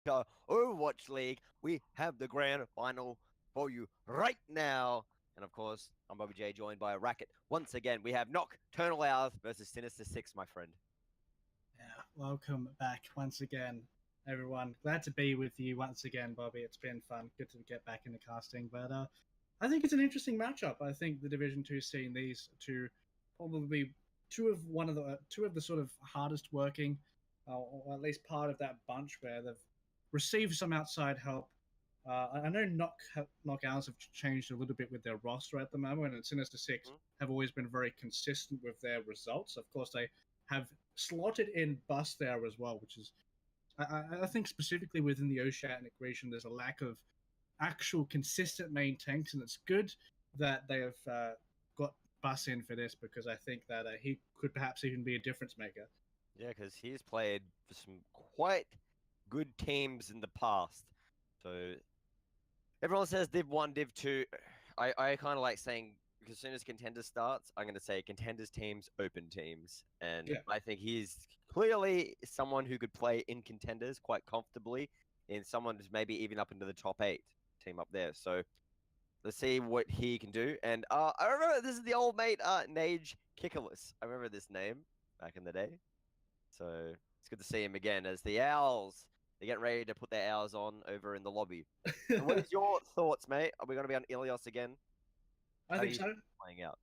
Overwatch League. We have the grand final for you right now. And of course, I'm Bobby J, joined by a Racket. Once again, we have Nocturnal Hours versus Sinister 6, my friend. Yeah, welcome back once again, everyone. Glad to be with you once again, Bobby. It's been fun. Good to get back into casting. But I think it's an interesting matchup. I think the Division 2 scene, these two probably two of the sort of hardest working, or at least part of that bunch where they've received some outside help. I know knockouts have changed a little bit with their roster at the moment, and Sinister Six have always been very consistent with their results. Of course, they have slotted in Bust there as well, which is, I think specifically within the Oceanic region, there's a lack of actual consistent main tanks, and it's good that they have got Bus in for this, because I think that he could perhaps even be a difference maker. Yeah, because he's played for some quite good teams in the past. So everyone says Div 1, Div 2. I kind of like saying, because as soon as Contenders starts, I'm going to say Contenders teams, open teams. And yeah, I think he's clearly someone who could play in Contenders quite comfortably, and someone who's maybe even up into the top 8 team up there. So let's see what he can do. And I remember this is the old mate, Nage Kickerless. I remember this name back in the day. So it's good to see him again as the Owls. They get ready to put their hours on over in the lobby. So what is your thoughts, mate? Are we going to be on Ilios again? I think so. Playing out.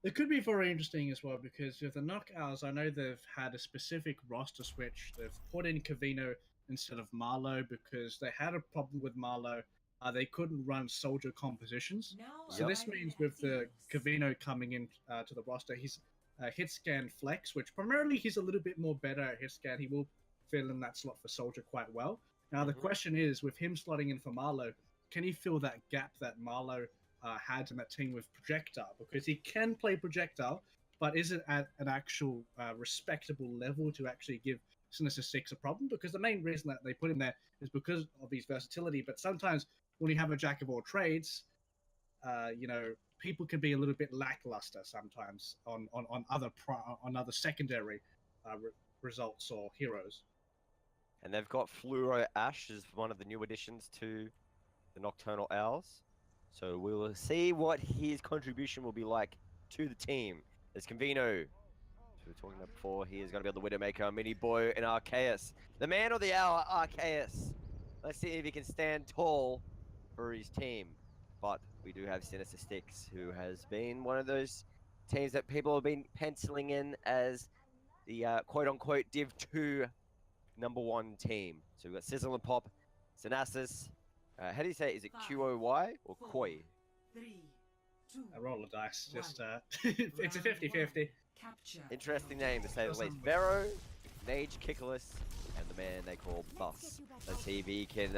It could be very interesting as well, because with the knockouts, I know they've had a specific roster switch. They've put in Cavino instead of Marlowe because they had a problem with Marlowe. They couldn't run soldier compositions. No, so this means with the Cavino coming in to the roster, he's hit scan flex, which primarily he's a little bit more better at hit scan. He will fill in that slot for soldier quite well. Now the question is, with him slotting in for Marlowe, can he fill that gap that Marlowe had in that team with projectile? Because he can play projectile, but is it at an actual respectable level to actually give Sinister Six a problem? Because the main reason that they put him there is because of his versatility. But sometimes when you have a jack of all trades, people can be a little bit lackluster sometimes on other secondary results or heroes. And they've got Fluoro Ash as one of the new additions to the Nocturnal Owls. So we will see what his contribution will be like to the team. There's Convino, who we were talking about before. He is going to be on the Widowmaker, Mini Boy, and Arceus. The man of the hour, Arceus. Let's see if he can stand tall for his team. But we do have Sinister Six, who has been one of those teams that people have been penciling in as the quote-unquote Div 2 #1 team. So we've got Sizzle and Pop, Synasis. How do you say it? Is it QOY or Koi? 3, 2, a roll of dice. Just it's a 50-50. Interesting name to say the least. Vero, Nage Kickerless, and the man they call Bus. Let's see if he can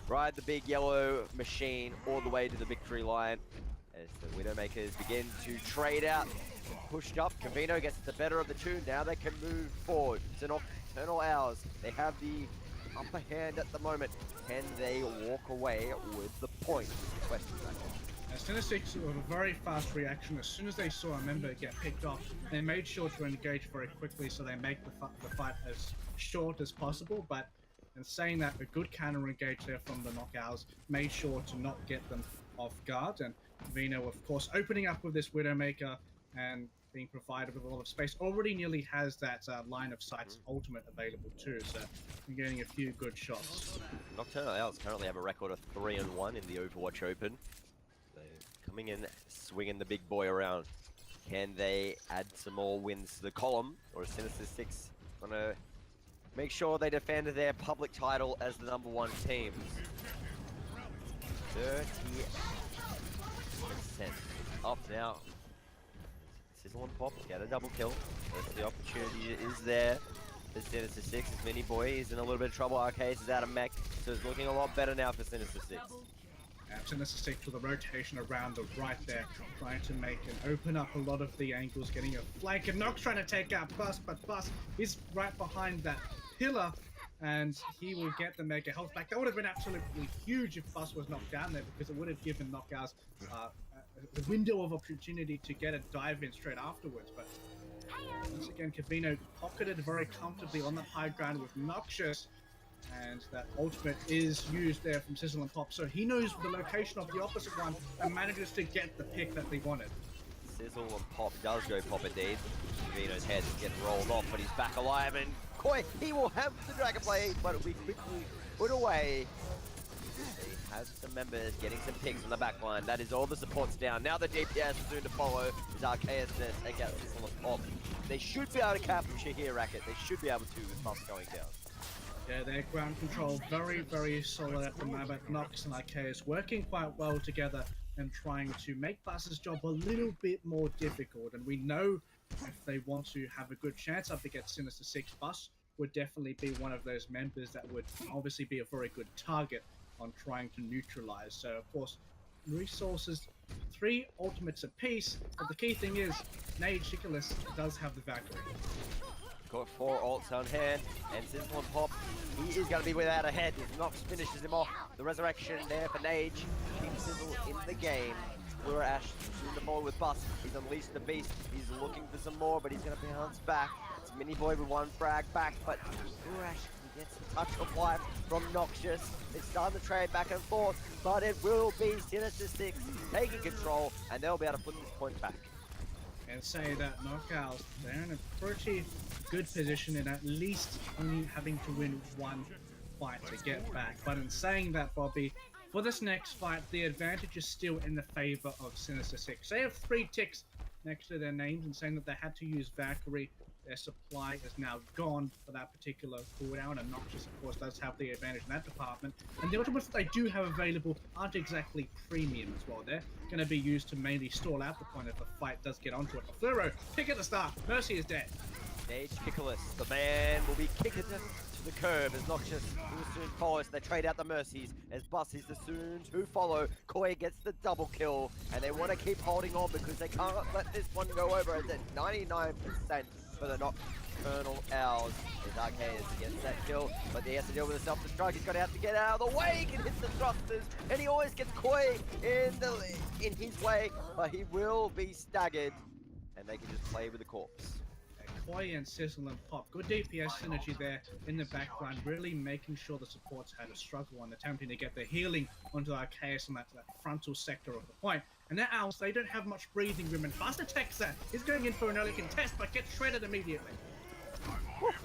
ride the big yellow machine all the way to the victory line as the Widowmakers begin to trade out. Pushed up, Convino gets the better of the two. Now they can move forward. It's an Nocturnal Hours. They have the upper hand at the moment. Can they walk away with the point? Question. Sinister Six with a very fast reaction. As soon as they saw a member get picked off, they made sure to engage very quickly, so they make the fight as short as possible. But in saying that, a good counter engage there from the knockouts made sure to not get them off guard. And Vino, of course, opening up with this Widowmaker and being provided with a lot of space, already nearly has that line of sight ultimate available too, so you're getting a few good shots. Nocturnal Owls currently have a record of 3-1 in the Overwatch Open. So coming in, swinging the big boy around. Can they add some more wins to the column, or is Sinister Six gonna make sure they defend their public title as the #1 team? 30% up now. Sizzle and Pop get a double kill. That's the opportunity is there. For Sinister Six, as Mini Boy is in a little bit of trouble. Arceus is out of mech, so it's looking a lot better now for Sinister Six. Sinister Six with a rotation around the right there, trying to make and open up a lot of the angles, getting a flank, and Nox trying to take out Bus, but Bus is right behind that pillar, and he will get the mega health back. That would have been absolutely huge if Bus was knocked down there, because it would have given knockouts the window of opportunity to get a dive in straight afterwards. But once again, Cavino pocketed very comfortably on the high ground with Noxious And that ultimate is used there from Sizzle and Pop, so he knows the location of the opposite one and manages to get the pick that they wanted. Sizzle and Pop does go Pop indeed. Vino's head is getting rolled off, but he's back alive, and Koi, he will have the Dragon Blade, but it'll be quickly put away. He has some members getting some picks on the back line. That is all the supports down. Now the DPS is soon to follow. Is Arceus to take out Sizzle and Pop. They should be able to capture here, Racket. They should be able to with Buff going down. Yeah, their ground control very, very solid at the moment. NoC and Arceus working quite well together and trying to make Buzz's job a little bit more difficult. And we know if they want to have a good chance up against Sinister 6, Buzz would definitely be one of those members that would obviously be a very good target on trying to neutralize. So, of course, resources, 3 ultimates apiece, but the key thing is, Nage Nicholas does have the Valkyrie. Got 4 ults on hand, and Sizzle and Pop, he is going to be without a head. If Nox finishes him off, the resurrection there for Nage keeps Sizzle in the game. Blue Ash soon to follow with Bus. He's unleashed the beast. He's looking for some more, but he's going to bounce back. It's Mini Boy with 1 frag back, but Blue Ash can get some touch of life from Noxious. It's starting to trade back and forth, but it will be Sinister 6 taking control, and they'll be able to put this point back. And say that Knockouts, they're in a pretty good position in at least only having to win 1 fight to get back. But in saying that, Bobby, for this next fight, the advantage is still in the favor of Sinister 6. They have 3 ticks next to their names and saying that they had to use Valkyrie. Their supply is now gone for that particular cooldown, and Noxious, of course, does have the advantage in that department. And the ultimates that they do have available aren't exactly premium as well. They're going to be used to mainly stall out the point if the fight does get onto it. Fluro, pick at the start. Mercy is dead. Nage Nicholas, the man, will be kicking to the curb as Noxious will soon follow. So they trade out the Mercies as Bus is the soon to follow. Koi gets the double kill, and they want to keep holding on because they can't let this one go over. It's at 99% for the Nocturnal Owls. As Arceus gets that kill, but he has to deal with the self-destruct. He's got to have to get out of the way. He can hit the thrusters, and he always gets Koi in his way, but he will be staggered, and they can just play with the corpse. Koi and Sizzle and Pop, good DPS synergy there in the background, really making sure the supports had a struggle on attempting to get the healing onto Arceus on that frontal sector of the point. And their Owls, they don't have much breathing room, and Buster takes that. He's going in for an early contest, but gets shredded immediately.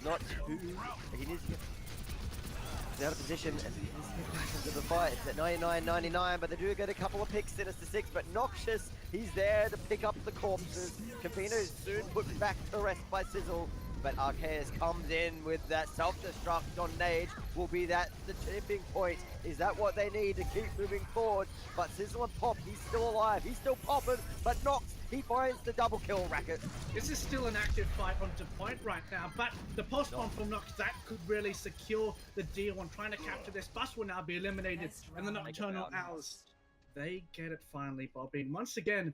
Not too. He needs to get out of position and he needs to get back into the fight. It's at 99.99, but they do get a couple of picks. Sinister 6, but Noxious, he's there to pick up the corpses. Cavino is soon put back to rest by Sizzle, but Arceus comes in with that self-destruct on Nage. Will be that the tipping point? Is that what they need to keep moving forward? But Sizzle and Pop, he's still alive. He's still popping, but Nox, he finds the double kill, Racket. This is still an active fight onto point right now, but the post-bomb from Nox, that could really secure the deal on trying to capture this. Bus will now be eliminated, and the Nocturnal Owls, they get it finally, Bobby. And once again,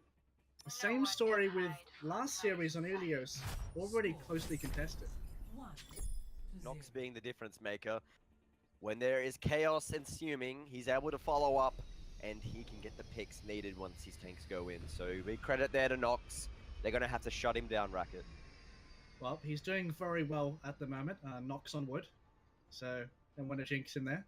the same story with last series on Ilios, already closely contested. Nox being the difference maker. When there is chaos ensuing, he's able to follow up, and he can get the picks needed once his tanks go in. So big credit there to Nox. They're going to have to shut him down, Racket. Well, he's doing very well at the moment. Nox on wood. So, don't want to jinx him there.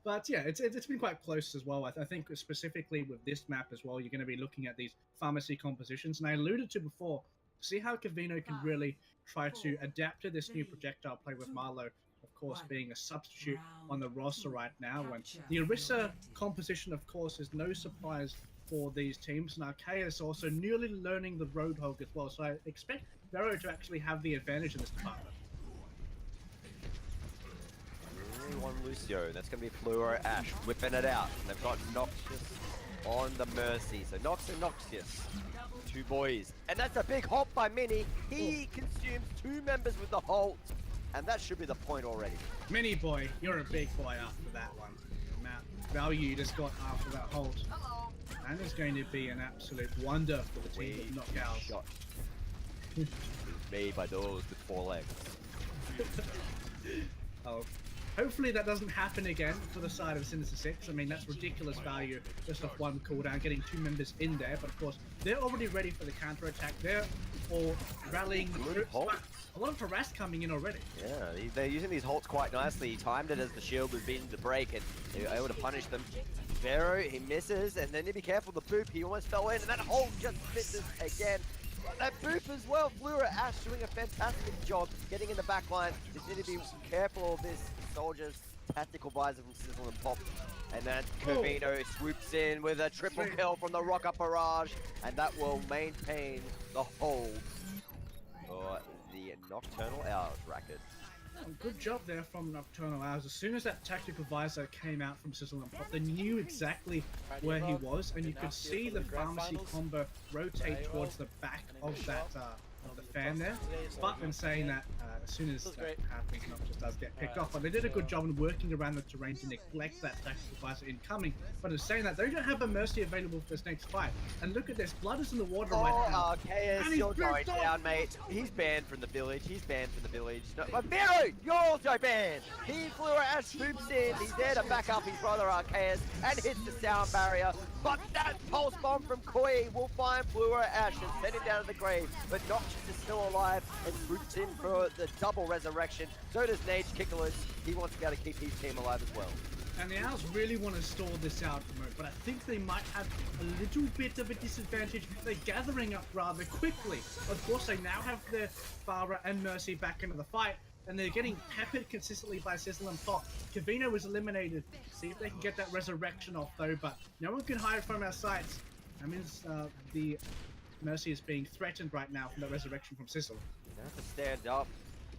But yeah, it's been quite close as well. I think specifically with this map as well, you're going to be looking at these pharmacy compositions. And I alluded to before, see how Cavino can really try to adapt to this new projectile play with Marlow, of course, being a substitute on the roster right now. And the Orisa composition, of course, is no surprise for these teams. And Arceus also newly learning the Roadhog as well. So I expect Vero to actually have the advantage in this department. One Lucio, that's going to be Fluor Ash whipping it out. And they've got Noxious on the Mercy. So Nox and Noxious, 2 boys. And that's a big halt by Mini. He consumes 2 members with the halt. And that should be the point already. Mini boy, you're a big boy after that one. The amount of value you just got after that halt. And it's going to be an absolute wonder for the team of Knockouts. Shot. Made by those with 4 legs. Oh, Hopefully that doesn't happen again for the side of Sinister 6. I mean, that's ridiculous value just off one cooldown, getting 2 members in there. But of course, they're already ready for the counter-attack. They're all rallying the troops. But a lot of harass coming in already. Yeah, they're using these holts quite nicely. He timed it as the shield was beginning to break, and they were able to punish them. Vero, he misses, and then be careful, the boop, he almost fell in, and that hold just misses again. That boop as well, Flura Ash doing a fantastic job getting in the back line. Just need to be careful of this soldier's tactical visor from Sizzle and Pop. And then Covino swoops in with a triple kill from the Rocket Barrage, and that will maintain the hold for the Nocturnal Hours racket. Good job there from Nocturnal Hours. As soon as that tactical visor came out from Sizzle and Pop, they knew exactly where he was, and you could see the pharmacy combo rotate towards the back of that of the fan there. But in saying that, as soon as that happens, Noxious does get picked off. But they did a good job in working around the terrain to neglect that tactical visor incoming. But in saying that, they don't have a Mercy available for this next fight. And look at this, blood is in the water right now. Arceus, you're going down, mate. He's banned from the village. He's banned from the village. No, but Vero, you're also banned. He flew Ash swoops in. He's there to back up his brother Arceus and hits the sound barrier. But that pulse bomb from Koi will find Flura Ash and send him down to the grave. But Noxious is still alive and swoops in for the double resurrection. So does Nage Kickless. He wants to be able to keep his team alive as well. And the Owls really want to stall this out, but I think they might have a little bit of a disadvantage. They're gathering up rather quickly. Of course, they now have their Farah and Mercy back into the fight, and they're getting peppered consistently by Sizzle and Pop. Covino was eliminated. See if they can get that resurrection off, though, but no one can hide from our sights. That means the Mercy is being threatened right now from the resurrection from Sizzle. They have to stand up,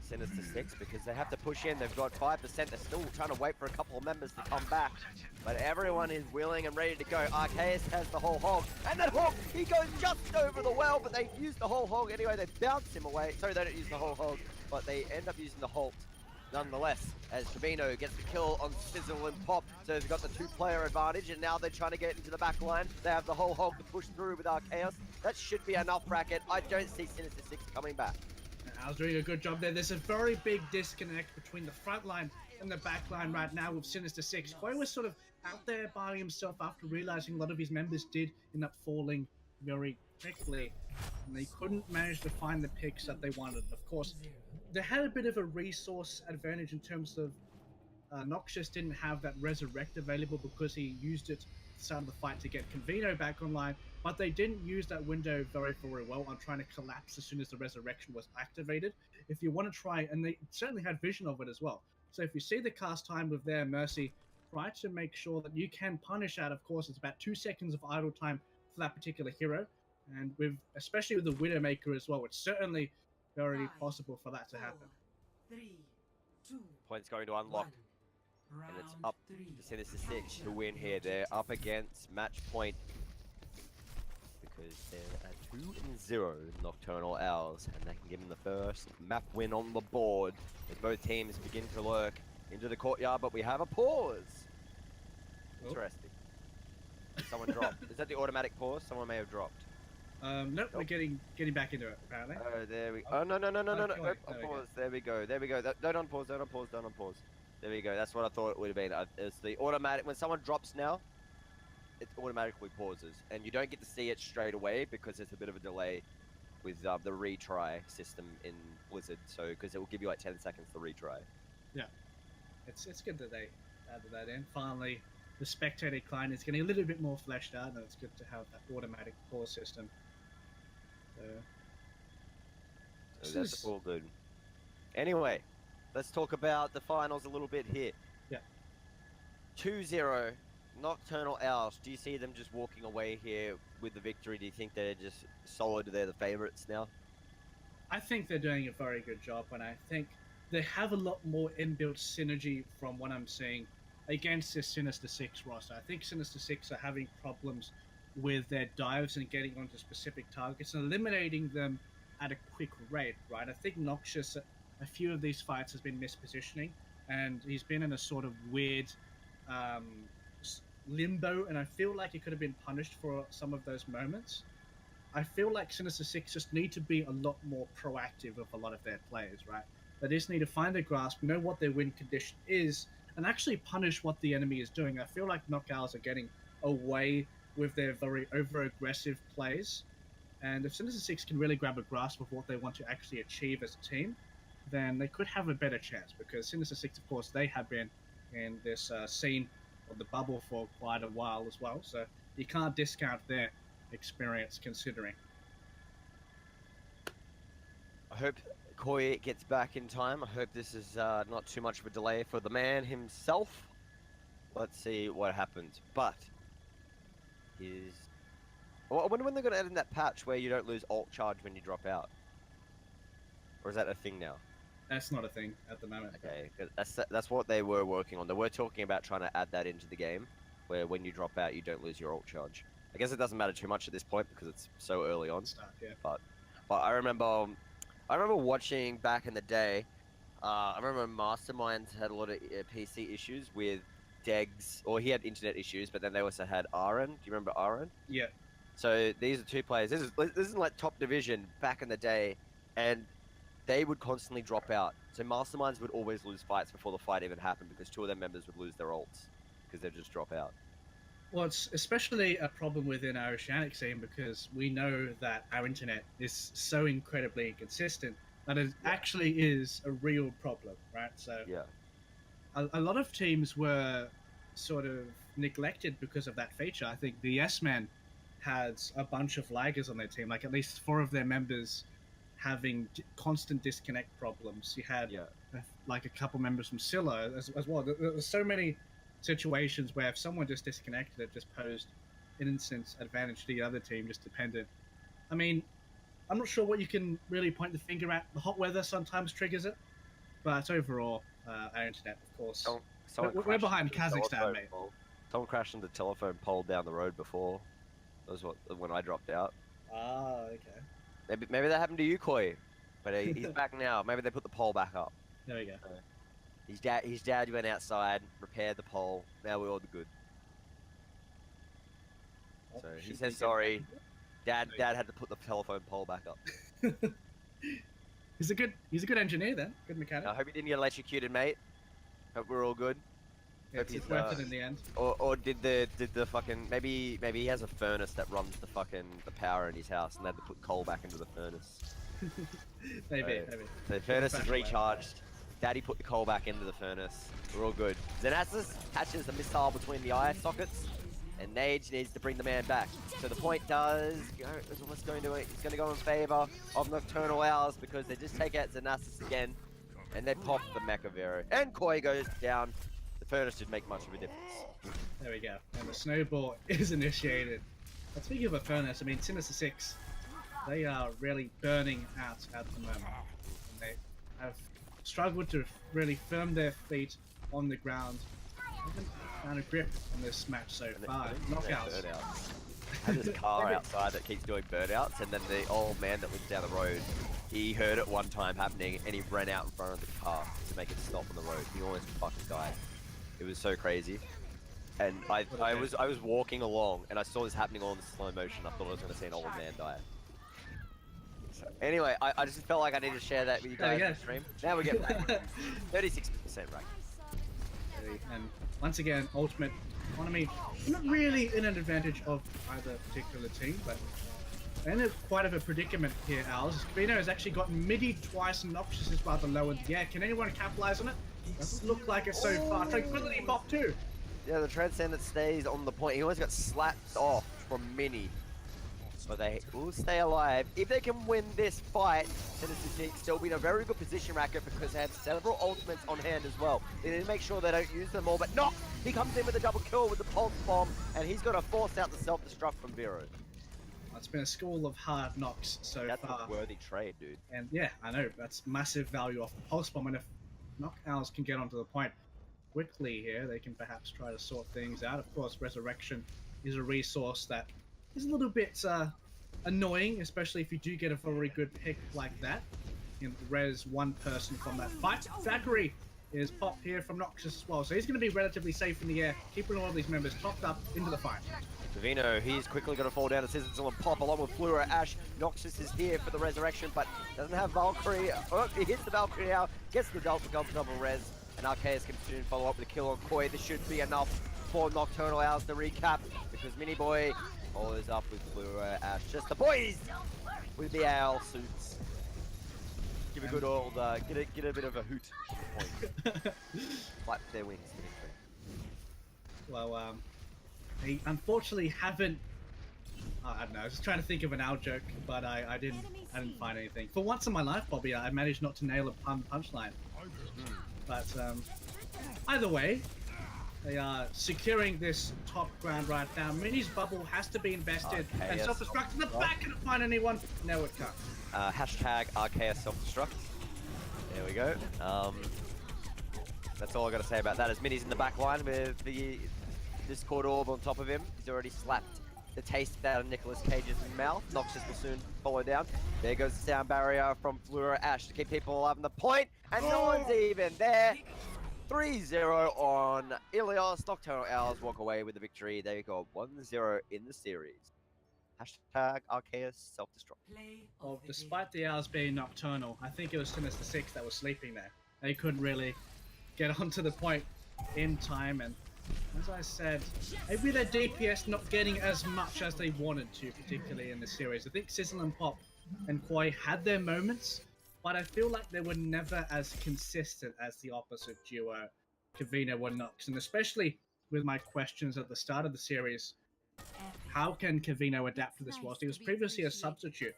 Sinister 6, because they have to push in. They've got 5%. They're still trying to wait for a couple of members to come back. But everyone is willing and ready to go. Arceus has the whole hog. And that hog, he goes just over the well, but they use the whole hog anyway. They bounce him away. Sorry, they don't use the whole hog, but they end up using the halt nonetheless, as Covino gets the kill on Sizzle and Pop. So they've got the 2-player advantage, and now they're trying to get into the back line. They have the whole hog to push through with Arceus. That should be enough bracket. I don't see Sinister 6 coming back. I was doing a good job there. There's a very big disconnect between the front line and the back line right now with Sinister 6. Koi was sort of out there by himself after realizing a lot of his members did end up falling very quickly, and they couldn't manage to find the picks that they wanted. Of course, they had a bit of a resource advantage in terms of Noxious didn't have that Resurrect available because he used it at the start of the fight to get Covino back online, but they didn't use that window very well on trying to collapse as soon as the Resurrection was activated. If you want to try, and they certainly had vision of it as well. So if you see the cast time with their Mercy, try to make sure that you can punish out. Of course, it's about 2 seconds of idle time for that particular hero. And with, especially with the Widowmaker as well, it's certainly very possible for that to happen. 3, 2, Points going to unlock. And it's up to Sinister 6 to win here. They're up against match point because they're at 2-0 Nocturnal Owls, and they can give them the first map win on the board as both teams begin to lurk into the courtyard. But we have a pause. Interesting. Someone dropped. Is that the automatic pause? Someone may have dropped. Nope, we're getting back into it apparently. Oh, there we. Oh no. Okay, Pause. There we go. Don't unpause. Don't unpause. There we go. That's what I thought it would have been. It's the automatic. When someone drops now, it automatically pauses, and you don't get to see it straight away because there's a bit of a delay with the retry system in Blizzard. So because it will give you like 10 seconds to retry. Yeah, it's good that they added that in. Finally, the spectator client is getting a little bit more fleshed out, and it's good to have that automatic pause system. So that's all good. Anyway, let's talk about the finals a little bit here. Yeah. 2-0 Nocturnal Owls. Do you see them just walking away here with the victory? Do you think they're just solid? They're the favorites now? I think they're doing a very good job, and I think they have a lot more inbuilt synergy from what I'm seeing against this Sinister 6 roster. I think Sinister 6 are having problems with their dives and getting onto specific targets and eliminating them at a quick rate, right? I think Noxious, a few of these fights, has been mispositioning, and he's been in a sort of weird limbo, and I feel like he could have been punished for some of those moments. I feel like Sinister 6 just need to be a lot more proactive with a lot of their players, right? They just need to find their grasp, know what their win condition is, and actually punish what the enemy is doing. I feel like knockouts are getting away with their very over-aggressive plays. And if Sinister Six can really grab a grasp of what they want to actually achieve as a team, then they could have a better chance. Because Sinister Six, of course, they have been in this scene of the bubble for quite a while as well. So you can't discount their experience considering. I hope Koi gets back in time. I hope this is not too much of a delay for the man himself. Let's see what happens. But I wonder when they're going to add in that patch where you don't lose ult charge when you drop out. Or is that a thing now? That's not a thing at the moment. Okay, 'cause that's what they were working on. They were talking about trying to add that into the game, where when you drop out, you don't lose your ult charge. I guess it doesn't matter too much at this point because it's so early on. Start, yeah. But I remember watching back in the day. I remember Masterminds had a lot of PC issues with Degs, or he had internet issues, but then they also had Aaron. Do you remember Aaron? Yeah. So these are two players. This is like top division back in the day, and they would constantly drop out. So Masterminds would always lose fights before the fight even happened because two of their members would lose their ults because they'd just drop out. Well, it's especially a problem within our Oceanic scene because we know that our internet is so incredibly inconsistent that it actually is a real problem, right? So Yeah. a lot of teams were sort of neglected because of that feature. I think the S-Men had a bunch of laggers on their team, like at least 4 of their members having constant disconnect problems. You had like a couple members from Scylla as well. There were so many situations where if someone just disconnected, it just posed an instant advantage to the other team, just dependent. I mean, I'm not sure what you can really point the finger at. The hot weather sometimes triggers it, but overall, our internet, of course. We're behind Kazakhstan, mate. Someone crashed into the telephone pole down the road before. That was when I dropped out. Ah, okay. Maybe that happened to you, Koi, but he's back now. Maybe they put the pole back up. There we go. His dad went outside, repaired the pole. Now we're all good. So he says sorry. Dad had to put the telephone pole back up. He's a good engineer then. Good mechanic. I hope he didn't get electrocuted, mate. Hope we're all good. Yeah, it's worth it in the end. Or did the fucking maybe he has a furnace that runs the power in his house and they had to put coal back into the furnace. maybe. The furnace is recharged. Daddy put the coal back into the furnace. We're all good. Xenassus hatches a missile between the eye sockets, and Nage needs to bring the man back. So the point is almost going to go in favor of Nocturnal Owls because they just take out Xenassus again, and they pop the Mecha Vero. And Koi goes down. The furnace didn't make much of a difference. There we go. And the snowball is initiated. But speaking of a furnace, I mean, Sinister Six, they are really burning out at the moment. And they have struggled to really firm their feet on the ground. Haven't found a grip on this match so far. Knockouts. I have this car outside that keeps doing burnouts, and then the old man that lives down the road, he heard it one time happening, and he ran out in front of the car to make it stop on the road. He almost fucking died. It was so crazy. And I was walking along, and I saw this happening all in slow motion. I thought I was going to see an old man die. So, anyway, I just felt like I needed to share that with you guys on the stream. Now we get back. 36% right. And once again, Ultimate Economy, not really in an advantage of either particular team, but in quite of a predicament here, Owls. Kavino has actually gotten midi twice, and Noxious is rather low in the air. Can anyone capitalize on it? Doesn't look like it so far. Tranquility pop too. Yeah, the Transcendent stays on the point. He always got slapped off from Mini. But they will stay alive. If they can win this fight, Sinister Six still be in a very good position, Racket, because they have several ultimates on hand as well. They need to make sure they don't use them all. But no! He comes in with a double kill with the Pulse Bomb, and he's got to force out the self-destruct from Vero. It's been a school of hard knocks so That's far. a worthy trade, dude. And yeah, I know. That's massive value off the Pulse Bomb. And if Knock Owls can get onto the point quickly here, they can perhaps try to sort things out. Of course, Resurrection is a resource that is a little bit annoying, especially if you do get a very good pick like that. You know, res one person from that fight. Thackeray is pop here from Noxus as well. So he's going to be relatively safe in the air, keeping all of these members topped up into the fight. Vino, he's quickly going to fall down to Sizzle and Pop along with Fluor Ash. Noxus is here for the resurrection, but doesn't have Valkyrie. Oh, he hits the Valkyrie now, gets the double res, and Arceus can soon follow up with a kill on Koi. This should be enough for Nocturnal Owls to recap, because Mini Boy follows up with Fluor Ash. Just the boys with the owl suits. Give a good old, get a bit of a hoot point. Clap their wings. Well, they unfortunately haven't. I don't know. I was just trying to think of an owl joke, but I didn't find anything. For once in my life, Bobby, I managed not to nail a punchline. But either way, they are securing this top ground right now. Mini's bubble has to be invested, and self-destruct in the back. Can it find anyone? No, it can't. Hashtag Arceus self-destruct. There we go. That's all I got to say about that. As Mini's in the back line with the Discord orb on top of him. He's already slapped the taste out of Nicolas Cage's mouth. Noxus will soon follow down. There goes the sound barrier from Fluor Ash to keep people alive on the point, and no one's even there. 3-0 on Ilios. Nocturnal Owls walk away with the victory. They got 1-0 in the series. Hashtag Arceus self-destruct. Well, despite the Owls being nocturnal, I think it was Sinister 6 that was sleeping there. They couldn't really get onto the point in time, and as I said, maybe their DPS not getting as much as they wanted to, particularly in the series. I think Sizzle and Pop and Koi had their moments, but I feel like they were never as consistent as the opposite duo, Kavino and Nox. And especially with my questions at the start of the series, how can Kavino adapt to this roster? He was previously a substitute,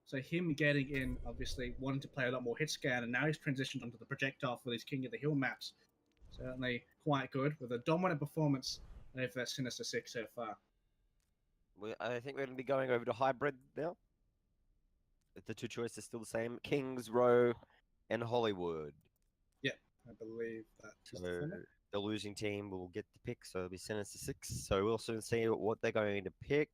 so him getting in, obviously wanting to play a lot more hit scan, and now he's transitioned onto the projectile for these King of the Hill maps. Certainly quite good, with a dominant performance over Sinister 6 so far. I think we're going to be going over to hybrid now. The two choices are still the same. Kings Row and Hollywood. Yeah, I believe that. So the losing team will get the pick, so it'll be Sinister 6. So we'll soon see what they're going to pick.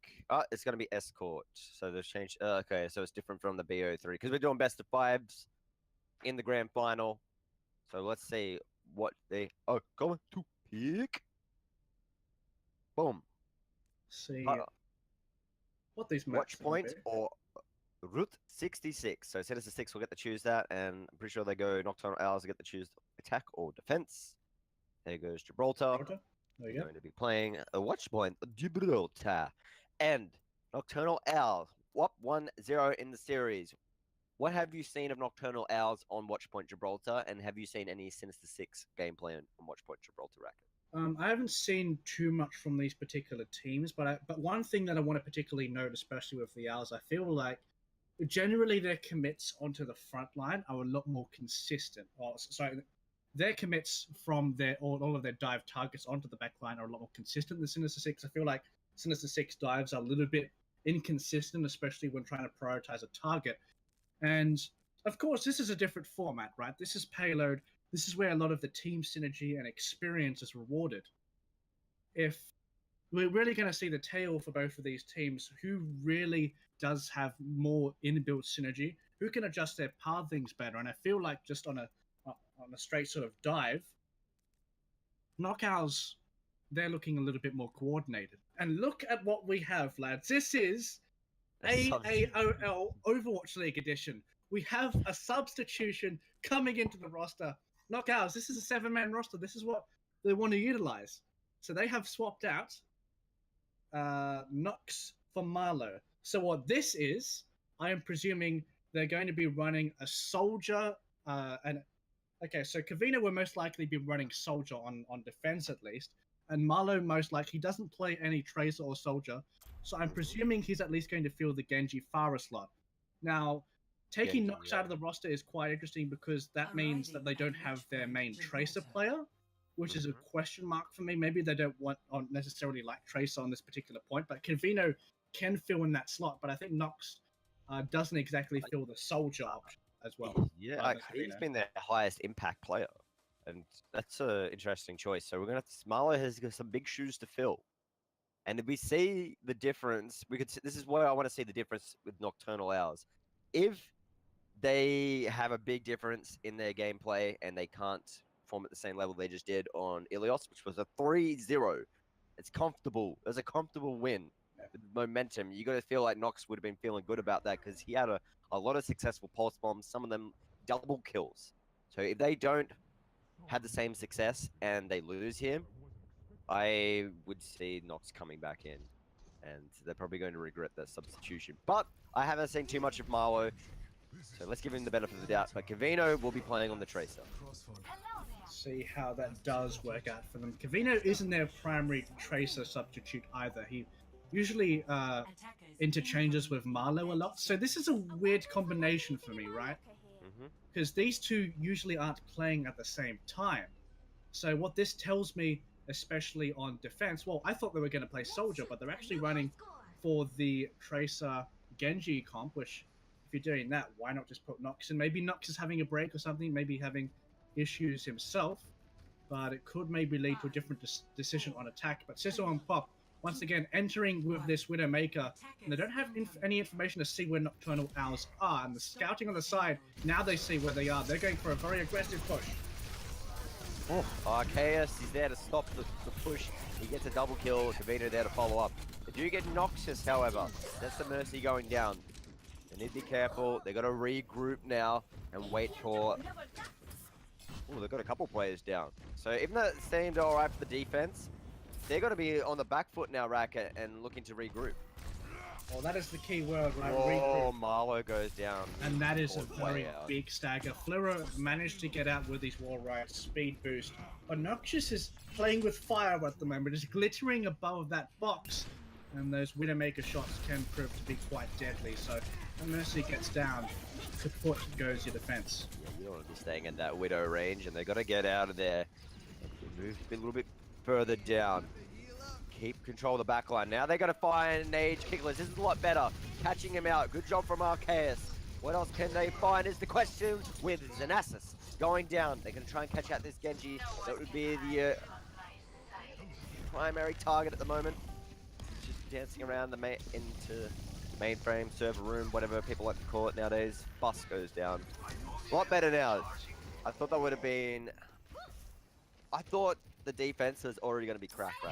It's going to be Escort. So they've changed. Okay, so it's different from the BO3, because we're doing best of fives in the grand final. So let's see what they are going to pick. Boom. See what these Watch maps Point or Route 66. So Sinister 6 will get to choose that, and I'm pretty sure they go Nocturnal Owls to get to choose attack or defense. There goes Gibraltar. There you go. Going to be playing a Watch Point, Gibraltar. And Nocturnal Owls, what 1-0 in the series. What have you seen of Nocturnal Owls on Watchpoint Gibraltar, and have you seen any Sinister 6 gameplay on Watchpoint Gibraltar Racket? I haven't seen too much from these particular teams, but one thing that I want to particularly note, especially with the Owls, I feel like generally their commits onto the front line are a lot more consistent. Their commits from all of their dive targets onto the back line are a lot more consistent than Sinister 6. I feel like Sinister 6 dives are a little bit inconsistent, especially when trying to prioritize a target. And of course, this is a different format, right? This is payload. This is where a lot of the team synergy and experience is rewarded. If we're really going to see the tail for both of these teams, who really does have more inbuilt synergy, who can adjust their pathings better. And I feel like just on a straight sort of dive, Knockouts, they're looking a little bit more coordinated. And look at what we have, lads. This is AAOL Overwatch League edition. We have a substitution coming into the roster. Knockouts, this is a 7-man roster. This is what they want to utilize. So they have swapped out Nox for Marlow. So what this is, I am presuming they're going to be running a soldier. Okay, so Kavino will most likely be running soldier on defense at least. And Marlow most likely doesn't play any Tracer or soldier. So I'm presuming he's at least going to fill the Genji Pharah slot. Now, taking Nox out of the roster is quite interesting, because that means that they don't have their main Tracer player, which is a question mark for me. Maybe they don't want necessarily like Tracer on this particular point, but Kavino can fill in that slot. But I think Nox doesn't exactly fill the soldier option as well. Yeah, he's been their highest impact player, and that's an interesting choice. So we're gonna have to. Marlow has got some big shoes to fill. And if we see the difference, this is where I want to see the difference with Nocturnal Owls. If they have a big difference in their gameplay and they can't perform at the same level they just did on Ilios, which was a 3-0. It's comfortable. It was a comfortable win with momentum. You got to feel like NoC would have been feeling good about that because he had a lot of successful pulse bombs, some of them double kills. So if they don't have the same success and they lose here, I would see NoC coming back in. And they're probably going to regret that substitution. But I haven't seen too much of Marlo, so let's give him the benefit of the doubt. But Cavino will be playing on the Tracer. See how that does work out for them. Cavino isn't their primary Tracer substitute either. He usually interchanges with Marlo a lot. So this is a weird combination for me, right? Because these two usually aren't playing at the same time. So what this tells me, especially on defense, well, I thought they were going to play Soldier, but they're actually running for the Tracer Genji comp, which if you're doing that, why not just put NoC in? Maybe NoC is having a break or something, maybe having issues himself, but it could maybe lead to a different decision on attack. But Sizzle and Pop, once again, entering with this Widowmaker, and they don't have any information to see where Nocturnal Owls are, and the scouting on the side, now they see where they are. They're going for a very aggressive push. Oh, Arceus is there to stop the push. He gets a double kill. Cavino there to follow up. They do get Noxus, however. That's the Mercy going down. They need to be careful. They got to regroup now and wait for... Oh, they've got a couple players down. So even though it seemed alright for the defense, they're going to be on the back foot now, Racket, and looking to regroup. Well, that is the key word, right? Oh, Marlo goes down. And that is a very big stagger. Fleur managed to get out with his wall right, speed boost. But Noxious is playing with fire at the moment. It's glittering above that box. And those Widowmaker shots can prove to be quite deadly. So when Mercy gets down, support goes your defense. Yeah, you don't want to be staying in that Widow range, and they've got to get out of there. Move a little bit further down. Keep control of the backline. Now they got to find Nage Kickless. This is a lot better. Catching him out. Good job from Arceus. What else can they find is the question with Xanasis going down. They're going to try and catch out this Genji. That would be the primary target at the moment. Just dancing around the into mainframe, server room, whatever people like to call it nowadays. Bus goes down. A lot better now. I thought that would have been... I thought the defense was already going to be cracked.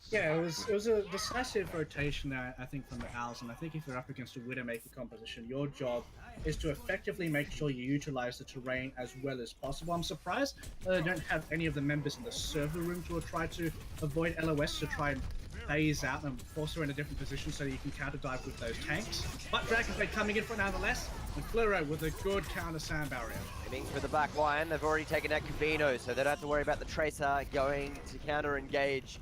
Yeah, it was a decisive rotation there, I think, from the Owls, and I think if you're up against a Widowmaker composition, your job is to effectively make sure you utilize the terrain as well as possible. I'm surprised that they don't have any of the members in the server room to try to avoid LOS, to try and phase out and force her in a different position so you can counter dive with those tanks. But Dragonblade coming in for nonetheless, and Fluoro with a good counter sand barrier. Aiming for the back line, they've already taken out Cavino, so they don't have to worry about the Tracer going to counter engage.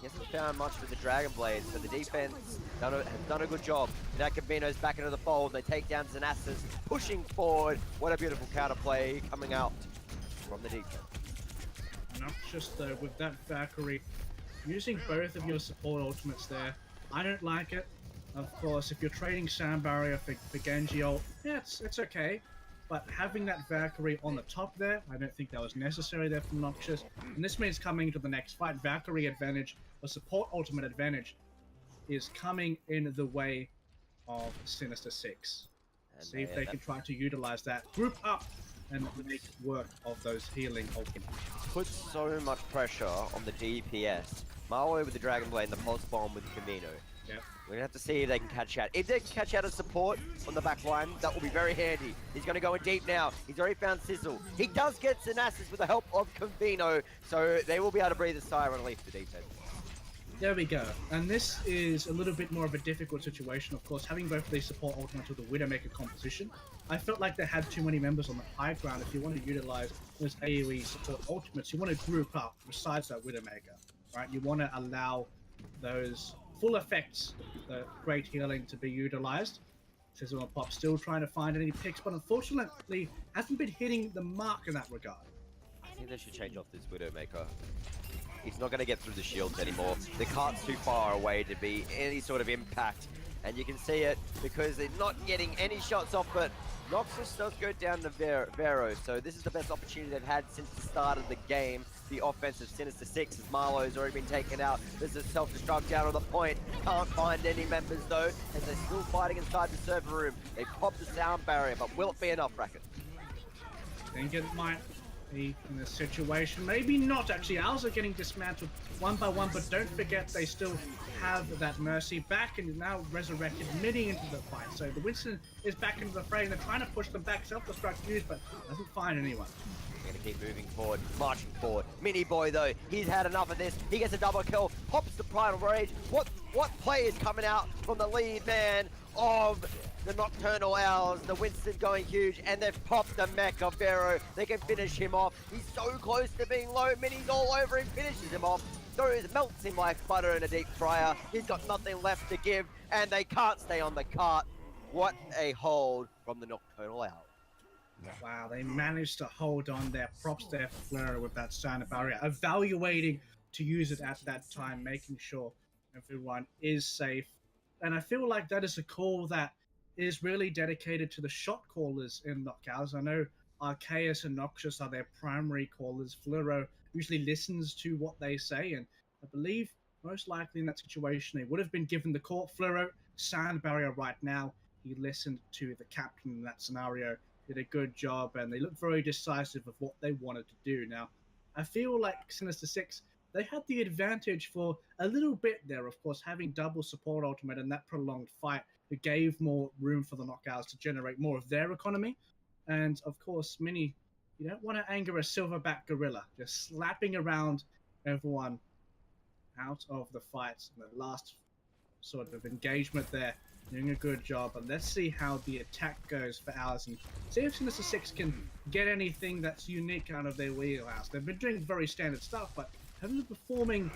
He hasn't found much with the Dragon Blades, but the defense has done a good job. Now Cavino's back into the fold. They take down Xanasis, pushing forward. What a beautiful counterplay coming out from the defense. Not just though, with that Valkyrie, using both of your support ultimates there, I don't like it. Of course, if you're trading Sand Barrier for Genji ult, yeah, it's okay. But having that Valkyrie on the top there, I don't think that was necessary there from Noxious. And this means coming into the next fight, Valkyrie advantage, or support ultimate advantage, is coming in the way of Sinister 6. And see if they can try to utilize that. Group up and make work of those healing ultimates. Puts so much pressure on the DPS. Marlo with the Dragon Blade and the Pulse Bomb with Cavino. Yep. We're going to have to see if they can catch out. If they can catch out a support on the back line, that will be very handy. He's going to go in deep now. He's already found Sizzle. He does get Xanasis with the help of Cavino, so they will be able to breathe a sigh of relief for defense. There we go. And this is a little bit more of a difficult situation, of course, having both of these support ultimates with the Widowmaker composition. I felt like they had too many members on the high ground. If you want to utilize those AoE support ultimates, you want to group up besides that Widowmaker, right? You want to allow those full effects, the great healing, to be utilized. Sizzle and Pop still trying to find any picks, but unfortunately hasn't been hitting the mark in that regard. I think they should change off this Widowmaker. He's not going to get through the shields anymore. The cart's too far away to be any sort of impact. And you can see it because they're not getting any shots off, but Noxus does go down to Vero. So this is the best opportunity they've had since the start of the game. The offensive Sinister 6 as Marlo's already been taken out. There's a self-destruct down on the point. Can't find any members though, as they're still fighting inside the server room. They pop the sound barrier, but will it be enough, Racket? I think it might. be in this situation. Maybe not, actually. Owls are getting dismantled one by one, but don't forget they still have that Mercy back and is now resurrected midi into the fight. So the Winston is back into the fray and they're trying to push them back. Self-destruct used, but doesn't find anyone. Gonna keep moving forward, marching forward. Mini Boy though, he's had enough of this. He gets a double kill, pops the Primal Rage. What play is coming out from the lead man of the Nocturnal Owls? The Winston going huge, and they've popped the mech of Vero. They can finish him off. He's so close to being low. Mini's all over him, finishes him off. Throws, melts him like butter in a deep fryer. He's got nothing left to give, and they can't stay on the cart. What a hold from the Nocturnal Owls. Wow, they managed to hold on there. Props there for Fleur with that standard barrier. Evaluating to use it at that time, making sure everyone is safe. And I feel like that is a call that is really dedicated to the shot callers in Knockouts. I know Arceus and Noxious are their primary callers. Fluoro usually listens to what they say, and I believe most likely in that situation they would have been given the call. Fluoro, sound barrier right now. He listened to the captain in that scenario, did a good job, and they looked very decisive of what they wanted to do. Now, I feel like Sinister 6, they had the advantage for a little bit there, of course, having double support ultimate and that prolonged fight. It gave more room for the Knockouts to generate more of their economy. And, of course, Mini, you don't want to anger a silverback gorilla, just slapping around everyone out of the fight. And the last sort of engagement there, doing a good job. And let's see how the attack goes for Owls and see if Sinister 6 can get anything that's unique out of their wheelhouse. They've been doing very standard stuff, but haven't been performing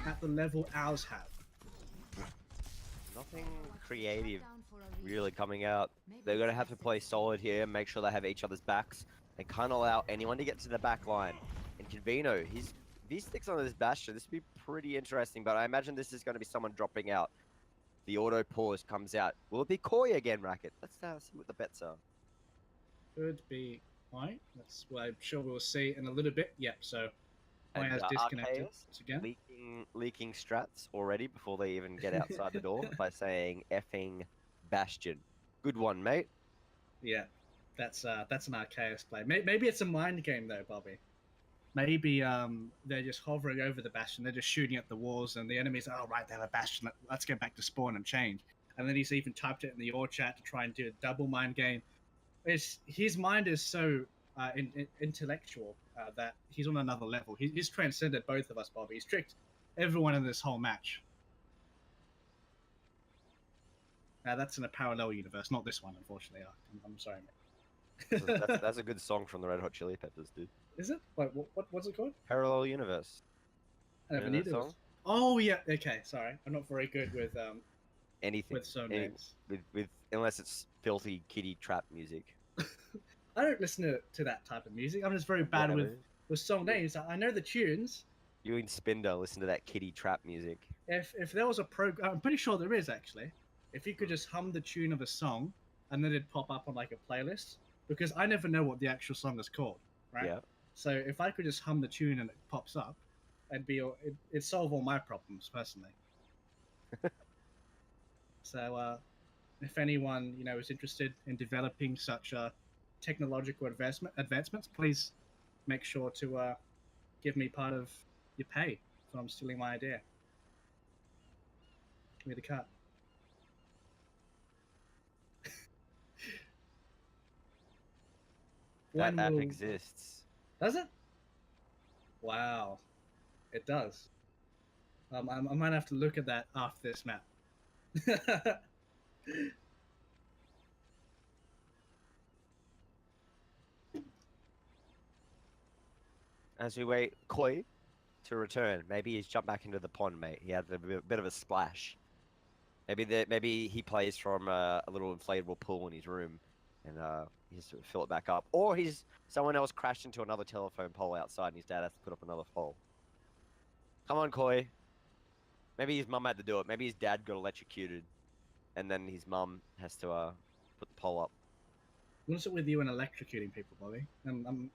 at the level Owls have. Nothing creative really coming out. They're going to have to play solid here, make sure they have each other's backs, and can't allow anyone to get to the back line. And Convino, if he sticks on this Bastion, this would be pretty interesting, but I imagine this is going to be someone dropping out. The auto pause comes out. Will it be Koi again, Racket? Let's see what the bets are. Could be Koi. That's what I'm sure we'll see in a little bit. Yep, so Koi has disconnected once again. Leaking strats already before they even get outside the door by saying effing Bastion. Good one, mate. Yeah, that's an Arceus play. Maybe it's a mind game though, Bobby. Maybe they're just hovering over the Bastion, they're just shooting at the walls, and the enemy's oh right, they have a Bastion. Let's get back to spawn and change. And then he's even typed it in the OR chat to try and do a double mind game. His mind is so intellectual that he's on another level. He's transcended both of us, Bobby. He's tricked everyone in this whole match. Now that's in a parallel universe, not this one, unfortunately. I'm sorry, mate. That's a good song from the Red Hot Chili Peppers, dude. Is it? Wait, what's it called? Parallel Universe. I never knew that song. Oh yeah, okay. Sorry, I'm not very good with anything with song names. With unless it's filthy kitty trap music. I don't listen to that type of music. I'm just very bad with song names. I know the tunes. You and Spinder listen to that kitty trap music. If there was a program, I'm pretty sure there is actually. If you could just hum the tune of a song, and then it'd pop up on like a playlist, because I never know what the actual song is called, right? Yeah. So if I could just hum the tune and it pops up, it'd solve all my problems personally. So if anyone is interested in developing such technological advancements, please make sure to give me part of your pay if I'm stealing my idea. Give me the cut. That app exists. Does it? Wow, it does. I might have to look at that after this map. As we wait Koi to return, maybe he's jumped back into the pond, mate. He had a bit of a splash. Maybe he plays from a little inflatable pool in his room, and he has to fill it back up. Or someone else crashed into another telephone pole outside, and his dad has to put up another pole. Come on, Koi. Maybe his mum had to do it. Maybe his dad got electrocuted, and then his mum has to put the pole up. What's it with you and electrocuting people, Bobby? I'm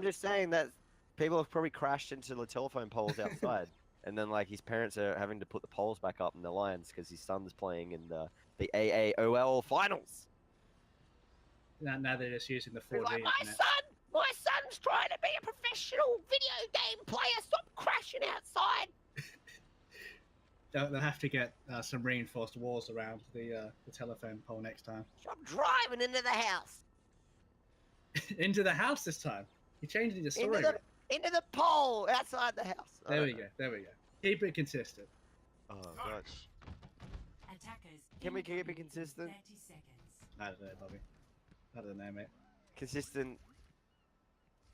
just saying that people have probably crashed into the telephone poles outside, and then like his parents are having to put the poles back up in the lines because his son's playing in the AAOL finals. Now they're just using the 4G. Like, my son! My son's trying to be a professional video game player. Stop crashing outside. They'll have to get some reinforced walls around the telephone pole next time. Stop driving into the house. Into the house this time. You changed the story. Into the pole outside the house. There we go. There we go. Keep it consistent. Oh god. Attackers. Can we keep it consistent? 30 seconds. I don't know, Bobby. I don't know, mate. Consistent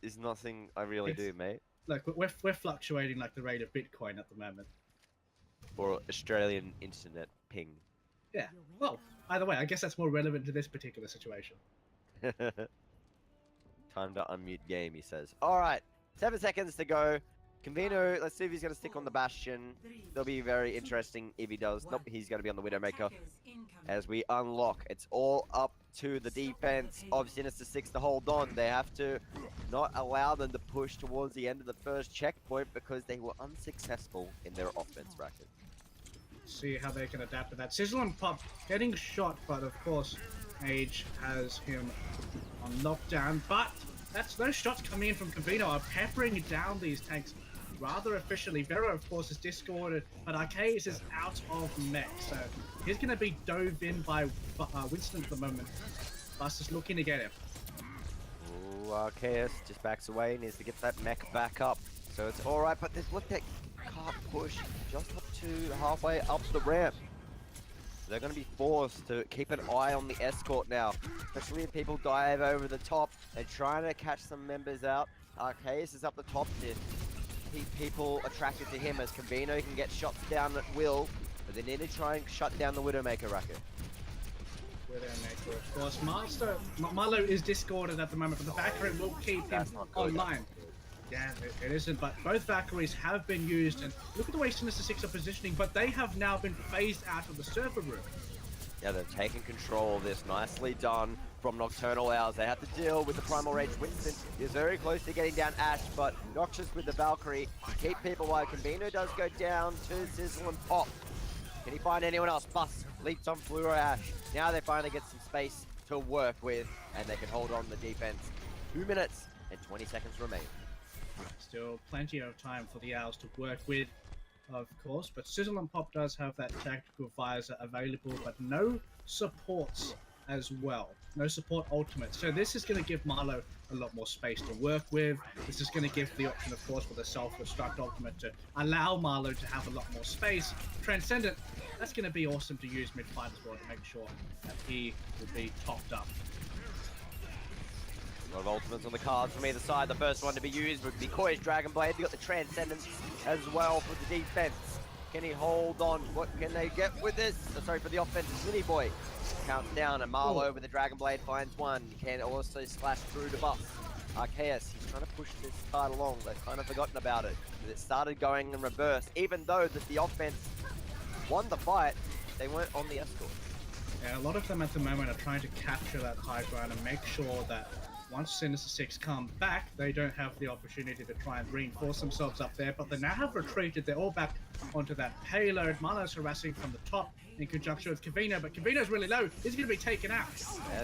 is nothing I really do, mate. Look, we're fluctuating like the rate of Bitcoin at the moment. Or Australian internet ping. Yeah. Well, either way, I guess that's more relevant to this particular situation. Time to unmute game, he says. Alright, 7 seconds to go. Convino, let's see if he's going to stick on the Bastion. That'll be very interesting if he does. Nope, he's going to be on the Widowmaker. As we unlock, it's all up to the defense of Sinister 6 to hold on. They have to not allow them to push towards the end of the first checkpoint because they were unsuccessful in their offense racket. See how they can adapt to that. Sizzle and Pop getting shot, but of course, Age has him on lockdown. But those shots coming in from Cavino are peppering down these tanks rather efficiently. Vero, of course, is discorded, but Arceus is out of mech, so he's going to be dove in by Winston at the moment. Buster's looking to get him. Ooh, Arceus just backs away, needs to get that mech back up. So it's alright, but this look that can't push just up to halfway up the ramp. They're going to be forced to keep an eye on the escort now, especially if people dive over the top. They're trying to catch some members out. Arceus is up the top to keep people attracted to him as Cavino can get shots down at will, but they need to try and shut down the Widowmaker racket. Widowmaker, of course. Marlo is discorded at the moment, but the Valkyrie will keep him online. Yeah, it isn't, but both Valkyries have been used, and look at the way Sinister 6 are positioning, but they have now been phased out of the server room. Yeah, they've taken control of this. Nicely done from Nocturnal Owls. They have to deal with the Primal Rage. Winston is very close to getting down Ash, but Noxious with the Valkyrie keep people alive. Convino does go down to Sizzle and Pop. Can he find anyone else? Bus leaps on Fluoro Ash. Now they finally get some space to work with, and they can hold on the defense. 2 minutes and 20 seconds remain. Still plenty of time for the Owls to work with, of course, but Sizzle and Pop does have that tactical visor available, but no supports as well. No support ultimate. So this is going to give Marlo a lot more space to work with. This is going to give the option, of course, for the self-destruct ultimate to allow Marlo to have a lot more space. Transcendent, that's going to be awesome to use mid-fight as well to make sure that he will be topped up. A lot of ultimates on the cards from either side. The first one to be used would be Koi's Dragon Blade. You got the Transcendence as well for the defense. Can he hold on? What can they get with this? Oh, sorry, for the offense, Mini Boy counts down, and Marlo with the Dragon Blade finds one. He can also slash through to Buff. Arceus, he's trying to push this card along. They've kind of forgotten about it. It started going in reverse. Even though that the offense won the fight, they weren't on the escort. Yeah, a lot of them at the moment are trying to capture that high ground and make sure that once Sinister 6 come back, they don't have the opportunity to try and reinforce themselves up there, but they now have retreated. They're all back onto that payload. Marlo's harassing from the top in conjunction with Cavino, but Cavino's really low. He's going to be taken out.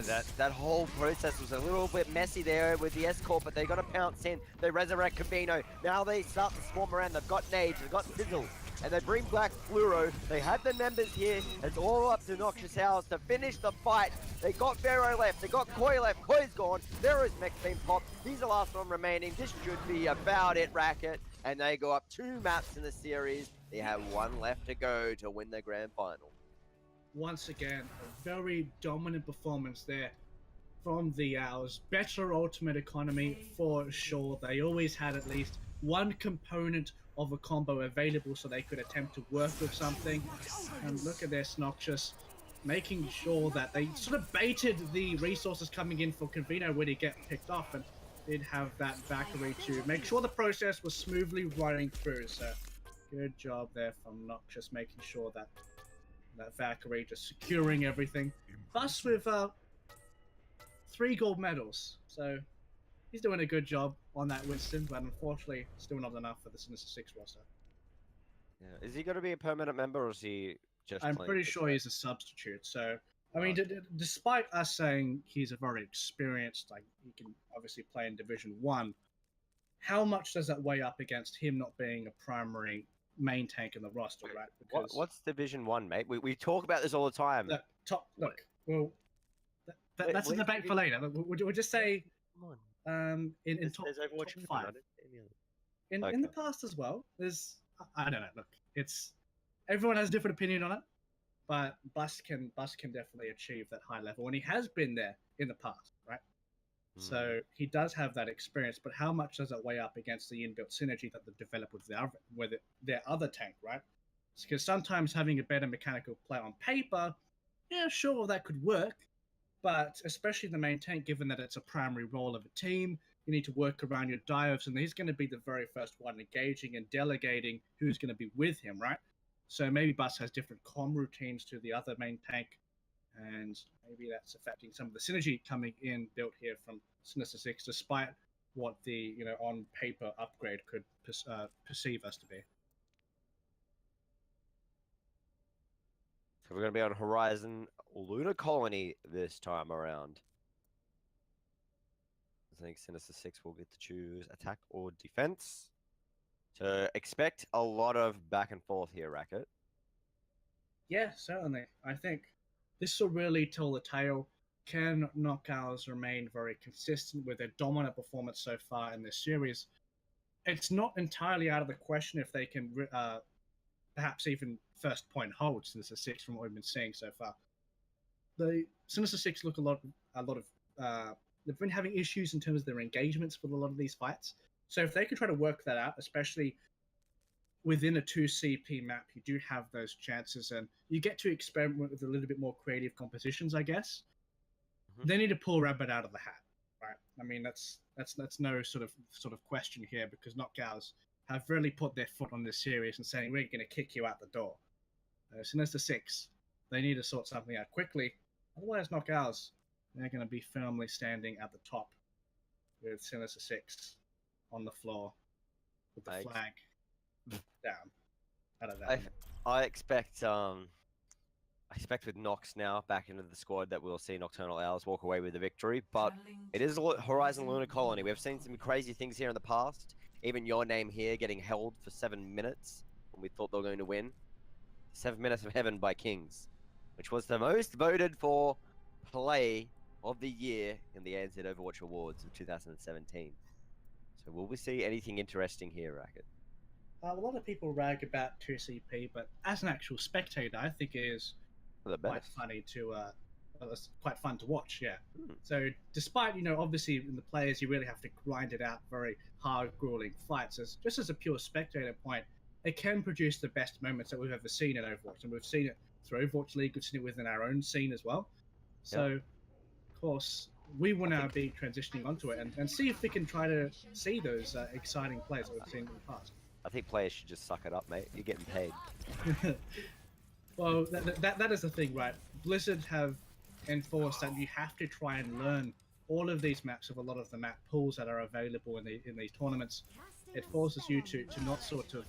Yeah, that whole process was a little bit messy there with the escort, but they got to pounce in. They resurrect Cavino. Now they start to swarm around. They've got Nage, they've got Sizzle, and they bring Black Fluoro. They had the members here. It's all up to Noxious Owls to finish the fight. They got Vero left. They got Koi left. Koi's gone. Vero's mech being popped. He's the last one remaining. This should be about it, Racket. And they go up 2 maps in the series. They have 1 left to go to win the grand final. Once again, a very dominant performance there from the Owls. Better ultimate economy for sure. They always had at least one component of a combo available so they could attempt to work with something. And look at this, Noxious, making sure that they sort of baited the resources coming in for Convino when he get picked off, and did have that Valkyrie to make sure the process was smoothly running through. So good job there from Noxious, making sure that that Valkyrie just securing everything. Plus with 3 gold medals. So he's doing a good job on that Winston, but unfortunately still not enough for the Sinister 6 roster. Yeah. Is he going to be a permanent member, or is he just... I'm pretty sure he's a substitute, so I mean, despite us saying he's a very experienced, like he can obviously play in Division One, how much does that weigh up against him not being a primary main tank in the roster, right? Because What's Division 1, mate? We talk about this all the time. look, well, that's a debate for later. We'll just say Come on. in top, There's Overwatch top 5. In the past as well, there's I don't know. Look, it's everyone has a different opinion on it, but Bus can definitely achieve that high level, and he has been there in the past, right? So he does have that experience, but how much does it weigh up against the inbuilt synergy that they've developed with their other tank, right? Because sometimes having a better mechanical play on paper, yeah, sure, that could work, but especially the main tank, given that it's a primary role of a team, you need to work around your dives, and he's going to be the very first one engaging and delegating who's going to be with him, right? So maybe Bus has different comm routines to the other main tank, and maybe that's affecting some of the synergy coming in built here from Sinister 6, despite what the on paper upgrade could perceive us to be. So we're going to be on Horizon Lunar Colony this time around. I think Sinister 6 will get to choose attack or defense. So expect a lot of back and forth here, Racket. Yeah, certainly. I think this will really tell the tale. Can knockouts remain very consistent with their dominant performance so far in this series? It's not entirely out of the question if they can perhaps even first point hold Sinister 6 from what we've been seeing so far. The Sinister 6 look a lot of they've been having issues in terms of their engagements with a lot of these fights. So if they can try to work that out, especially within a 2CP map, you do have those chances, and you get to experiment with a little bit more creative compositions, I guess. They need to pull rabbit out of the hat, right? I mean, that's no sort of question here, because knockouts have really put their foot on this series and saying we're going to kick you out the door. Sinister 6, they need to sort something out quickly, otherwise knockouts, they're going to be firmly standing at the top with Sinister 6 on the floor with the flag down. I don't know. I expect with Nox now back into the squad that we'll see Nocturnal Owls walk away with the victory, but it is Horizon Lunar Colony. We've seen some crazy things here in the past. Even your name here getting held for 7 minutes when we thought they were going to win. 7 minutes of heaven by Kings, which was the most voted for play of the year in the ANZ Overwatch Awards of 2017. So will we see anything interesting here, Racket? A lot of people rag about 2CP, but as an actual spectator, I think it is quite funny to it's quite fun to watch. Yeah. So despite obviously in the players you really have to grind it out, very hard, grueling fights. Just as a pure spectator point, it can produce the best moments that we've ever seen in Overwatch, and we've seen it through Overwatch League. We've seen it within our own scene as well. So, of course, we will now be transitioning onto it and see if we can try to see those exciting plays that we've seen in the past. I think players should just suck it up, mate. You're getting paid. Well, that is the thing, right? Blizzard have enforced that you have to try and learn all of these maps of a lot of the map pools that are available in these tournaments. It forces you to not sort of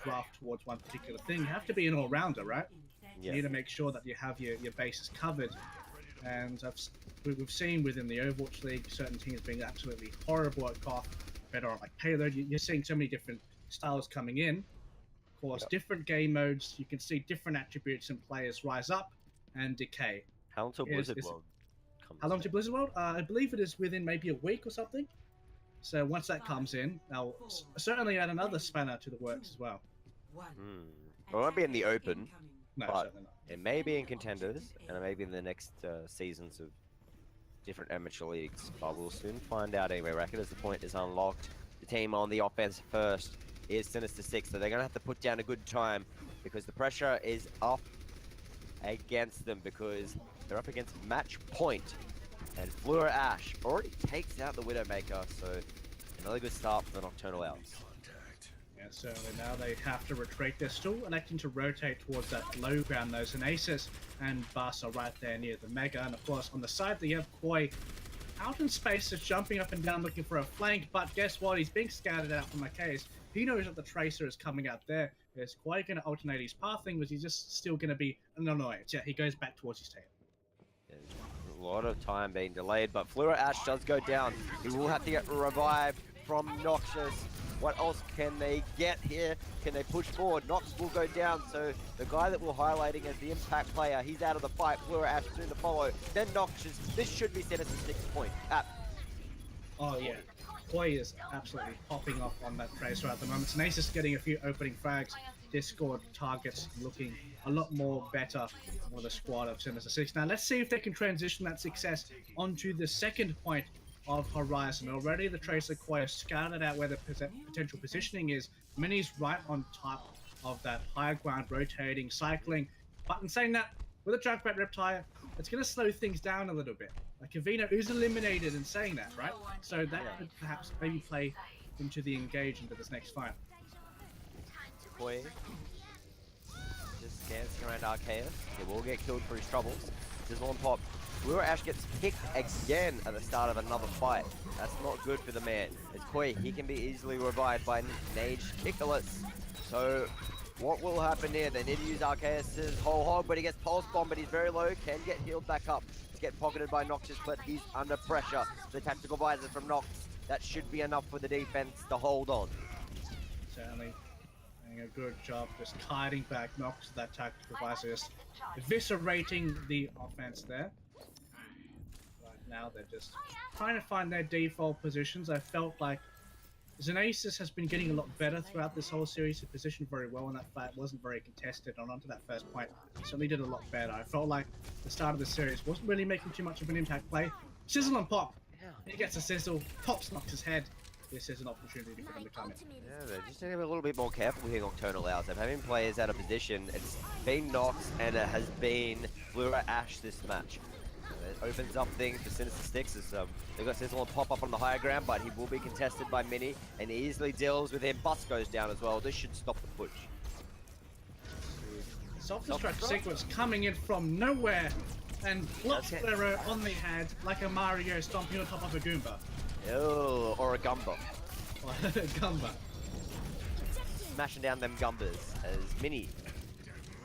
draft towards one particular thing. You have to be an all-rounder, right? You need to make sure that you have your bases covered. And we've seen within the Overwatch League certain teams being absolutely horrible at KOF, better on like payload. You're seeing so many different styles coming in. Of course, different game modes. You can see different attributes and players rise up and decay. How long till Blizzard World comes? How long till Blizzard World? I believe it is within maybe a week or something. So once that comes in, they'll certainly add another spanner to the works as well. Well, it won't be in the open, No, but certainly not. it may be in contenders, and it may be in the next seasons of different amateur leagues. But we'll soon find out anyway, Racket, as the point is unlocked. The team on the offense first is Sinister 6, so they're going to have to put down a good time because the pressure is up against them because they're up against match point. And Fleur Ash already takes out the Widowmaker, so another good start for the Nocturnal Owls. Yeah, certainly now they have to retreat. They're still electing to rotate towards that low ground though. And Aces and Bus are right there near the Mega. And of course, on the side, they have Koi out in space, just jumping up and down looking for a flank. But guess what? He's being scouted out from the case. He knows that the Tracer is coming out there. Is Koi going to alternate his pathing? Was he just still going to be an annoyance? Yeah, he goes back towards his tail. A lot of time being delayed, but Fleur Ash does go down. He will have to get revived from Noxus. What else can they get here? Can they push forward? Nox will go down, so the guy that we're highlighting as the impact player, he's out of the fight. Fleur Ash soon to follow. Then Noxus. This should be Sinister 6 point. Oh yeah, Koi is absolutely popping off on that Tracer at the moment. Sinister's getting a few opening frags. Discord targets looking a lot more better for the squad of Sinister 6. Now let's see if they can transition that success onto the second point of Horizon. Already the Tracer Koi has scouted out where the potential positioning is. Mini's right on top of that high ground, rotating, cycling. But in saying that, with a Junkrat Reptile, it's going to slow things down a little bit. Like Kavino is eliminated in saying that, right? So that could perhaps maybe play into the engage into this next fight. Koi just dancing around Arceus. He will get killed for his troubles. Sizzle on pop. Fleur Ash gets picked again at the start of another fight. That's not good for the man. It's Koi. He can be easily revived by Nage Kickless. So what will happen here? They need to use Arceus' whole hog, but he gets pulse bomb, but he's very low. Can get healed back up. He's getting pocketed by Noxus, but he's under pressure. The tactical visor from Nox. That should be enough for the defense to hold on. Certainly. A good job just kiting back Nox to that tactical visor, just eviscerating the offense there. Right now they're just trying to find their default positions. I felt like Xenasis has been getting a lot better throughout this whole series. He positioned very well in that fight, wasn't very contested on onto that first point. Certainly did a lot better. I felt like the start of the series wasn't really making too much of an impact play. Sizzle and pop. He gets a sizzle, pops Nox's head. This is an opportunity for them to come in. Yeah, they just need to be a little bit more careful here Nocturnal Hours. They're having players out of position. It's been Nox and it has been Fleur Ash this match. It opens up things for Sinister Six as they've got Sizzle and pop up on the higher ground, but he will be contested by Mini and he easily deals with him. Bus goes down as well. This should stop the push. Self-destruct sequence coming in from nowhere and blocks Fleur on the head like a Mario stomping on top of a Goomba. Oh, or a Gumba. Gumba. Smashing down them Gumbas as Mini.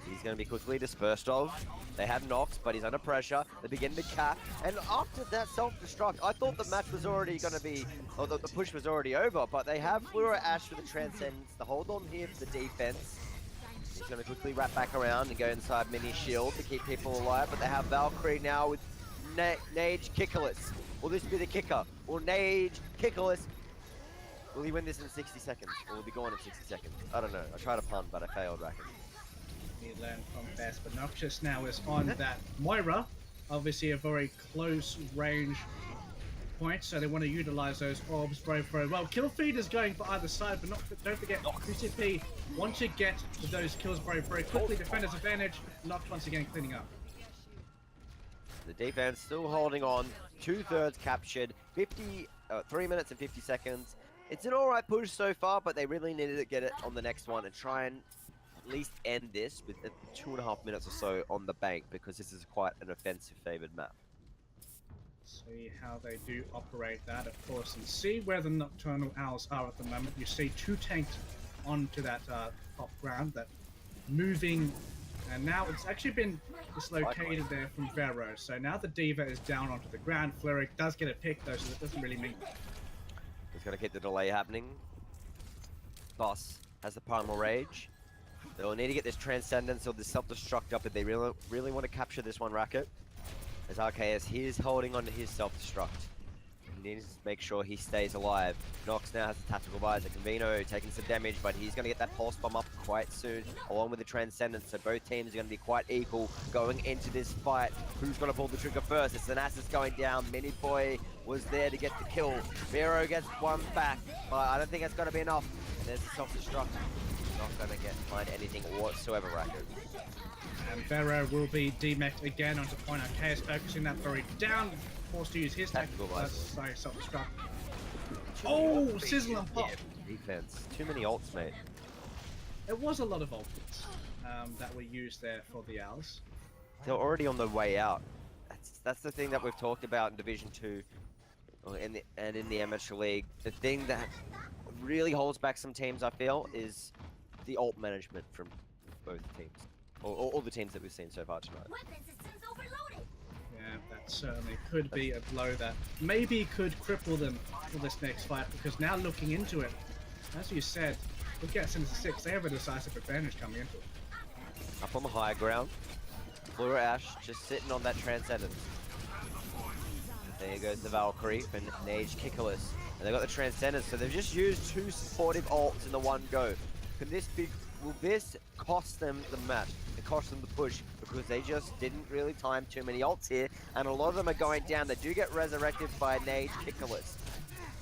He's going to be quickly dispersed of. They have Nox, but he's under pressure. They begin to cap. And after that self-destruct, I thought the match was already going to be, or the push was already over, but they have Fleur Ash for the Transcendence. The hold on here for the defense. He's going to quickly wrap back around and go inside Mini's shield to keep people alive, but they have Valkyrie now with Nage Kickless. Will this be the kicker? Will Nage Kickless? Will he win this in 60 seconds? Or will he be gone in 60 seconds? I don't know. I tried to punt, but I failed, Racket. He learned from best, but Noxus now is on that Moira. Obviously a very close range point, so they want to utilize those orbs very, very well. Kill feed is going for either side, but don't forget, QCP want to get to those kills very, very quickly. Defender's advantage. Nox once again cleaning up. The defense still holding on. 2/3 captured. 3 minutes and 50 seconds. It's an alright push so far, but they really needed to get it on the next one and try and at least end this with 2.5 minutes or so on the bank, because this is quite an offensive favored map. See how they do operate that, of course, and see where the Nocturnal Owls are at the moment. You see 2 tanks onto that top ground, that moving, and now it's actually been dislocated there from Vero. So now the Diva is down onto the ground. Fleury does get a pick though, so that doesn't really mean much. It's going to keep the delay happening. Boss has the Primal Rage. They'll need to get this Transcendence or this Self-Destruct up if they really want to capture this one, Racket. As Arceus, he is holding on to his Self-Destruct. He needs to make sure he stays alive. Nox now has the Tactical Visor. Convino taking some damage, but he's going to get that Pulse Bomb up quite soon, along with the Transcendence. So both teams are going to be quite equal going into this fight. Who's going to pull the trigger first? It's Thanasis going down. Mini Boy was there to get the kill. Vero gets one back, but I don't think it's going to be enough. And there's the Self-Destruct. Not going to find anything whatsoever, Racket. And Vero will be demeched again onto point. Arceus focusing that very down, forced to use his tactical self-destruct. Oh, sizzle and pop. Defense. Too many ults, mate. It was a lot of ults that were used there for the Owls. They're already on the way out. That's the thing that we've talked about in Division 2 and in the Amateur League. The thing that really holds back some teams, I feel, is the ult management from both teams. All the teams that we've seen so far tonight. Yeah, that certainly could be a blow that maybe could cripple them for this next fight, because now looking into it, as you said, look at Sinister 6, they have a decisive advantage coming into it. Up on the high ground, Blue Ash just sitting on that Transcendence. There goes the Valkyrie and Nage Kickless. And they got the Transcendence, so they've just used 2 supportive ults in the one go. Will this cost them the match? It cost them the push because they just didn't really time too many ults here, and a lot of them are going down. They do get resurrected by Nage Kickless,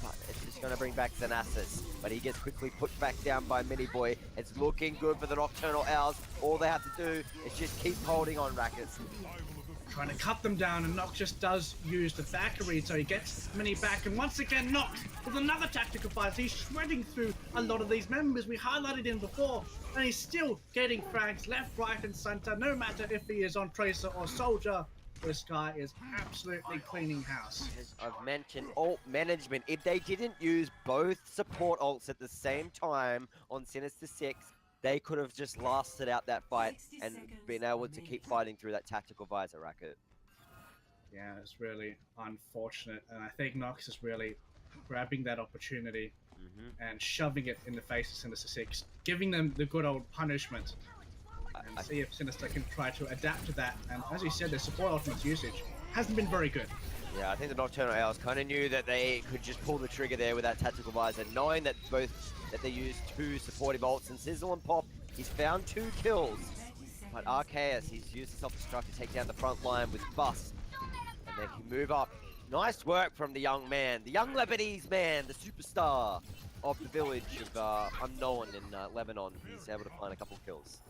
but it's just going to bring back Thanasis. But he gets quickly put back down by Mini Boy. It's looking good for the Nocturnal Owls. All they have to do is just keep holding on, Rackets. Trying to cut them down, and NoC just does use the Valkyrie, so he gets Mini back, and once again NoC with another tactical fight. He's shredding through a lot of these members. We highlighted him before, and he's still getting frags left, right, and center, no matter if he is on Tracer or Soldier. This guy is absolutely cleaning house. As I've mentioned, ult management. If they didn't use both support ults at the same time on Sinister 6, they could have just lasted out that fight and been able to keep fighting through that tactical visor racket. Yeah, it's really unfortunate, and I think NoC is really grabbing that opportunity and shoving it in the face of Sinister 6, giving them the good old punishment, and see if Sinister can try to adapt to that. And as you said, their support ultimate's usage hasn't been very good. Yeah, I think the Nocturnal Owls kind of knew that they could just pull the trigger there with that tactical visor, knowing that they used 2 supportive ults, and Sizzle and Pop, he's found 2 kills. But Arceus, he's used the self-destruct to take down the front line with Bust, and they can move up. Nice work from the young man, the young Lebanese man, the superstar of the village of Unknown in Lebanon. He's able to find a couple kills.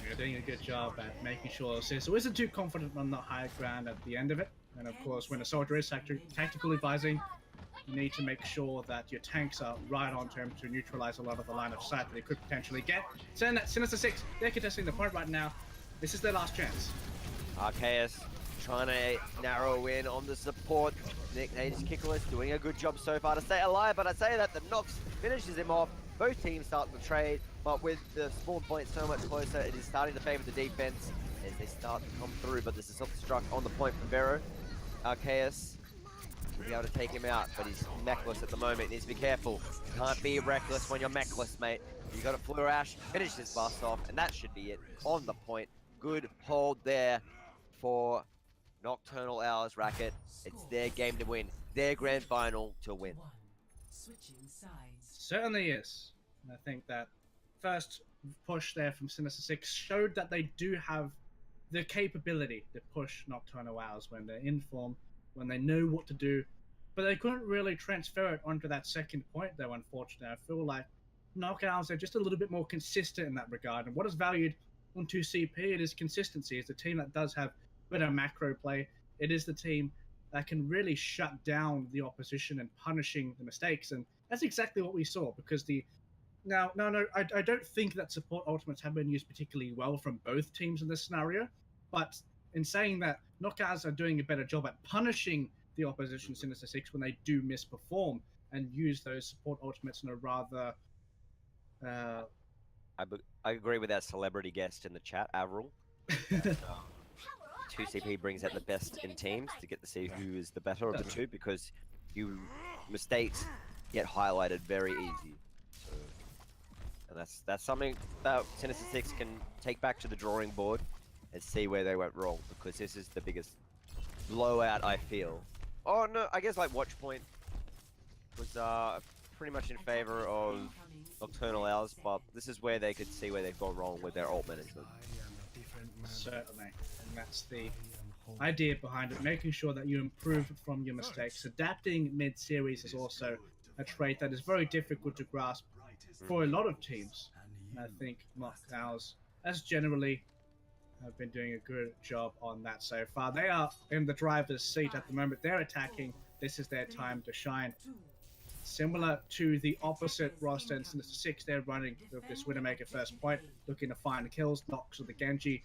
You're doing a good job at making sure Sizzle isn't too confident on the high ground at the end of it. And of course, when a soldier is tactical advising, you need to make sure that your tanks are right on term to neutralize a lot of the line of sight that they could potentially get. Saying that Sinister 6, they're contesting the point right now. This is their last chance. Arceus trying to narrow in on the support. Nick Nage Kickless doing a good job so far to stay alive, but I say that the NoC finishes him off. Both teams start the trade, but with the spawn point so much closer, it is starting to favor the defense as they start to come through, but there's a self-destruct on the point from Vero. Arceus will be able to take him out, but he's mechless at the moment. Needs to be careful. Can't be reckless when you're mechless, mate. You got a Fleur Ash, finish this bust off, and that should be it on the point. Good hold there for Nocturnal Owls Racket. It's their game to win, their grand final to win. Switching sides. Certainly is. And I think that first push there from Sinister 6 showed that they do have the capability to push Nocturnal Owls when they're in form, when they know what to do, but they couldn't really transfer it onto that second point though, unfortunately. I feel like NoC Owls are just a little bit more consistent in that regard, and what is valued on 2CP, it is consistency. It's a team that does have better macro play. It is the team that can really shut down the opposition and punishing the mistakes, and that's exactly what we saw, because I don't think that support ultimates have been used particularly well from both teams in this scenario, but in saying that, NoC Owls are doing a better job at punishing the opposition Sinister 6 when they do misperform and use those support ultimates in a rather... I agree with that celebrity guest in the chat, Avril. 2CP brings out the best in teams to get to see who is the better of the two, because mistakes get highlighted very easy. So, and that's something that Sinister 6 can take back to the drawing board and see where they went wrong, because this is the biggest blowout, I feel. Oh no, I guess like Watchpoint was pretty much in favor of Nocturnal Owls, but this is where they could see where they've gone wrong with their ult management. Certainly, and that's the idea behind it, making sure that you improve from your mistakes. Adapting mid-series is also a trait that is very difficult to grasp for a lot of teams. And I think NoC Owls, as generally, have been doing a good job on that so far. They are in the driver's seat at the moment. They're attacking. This is their time to shine. Similar to the opposite roster in Sinister 6, they're running with this Widowmaker first point, looking to find kills. NoC with the Genji,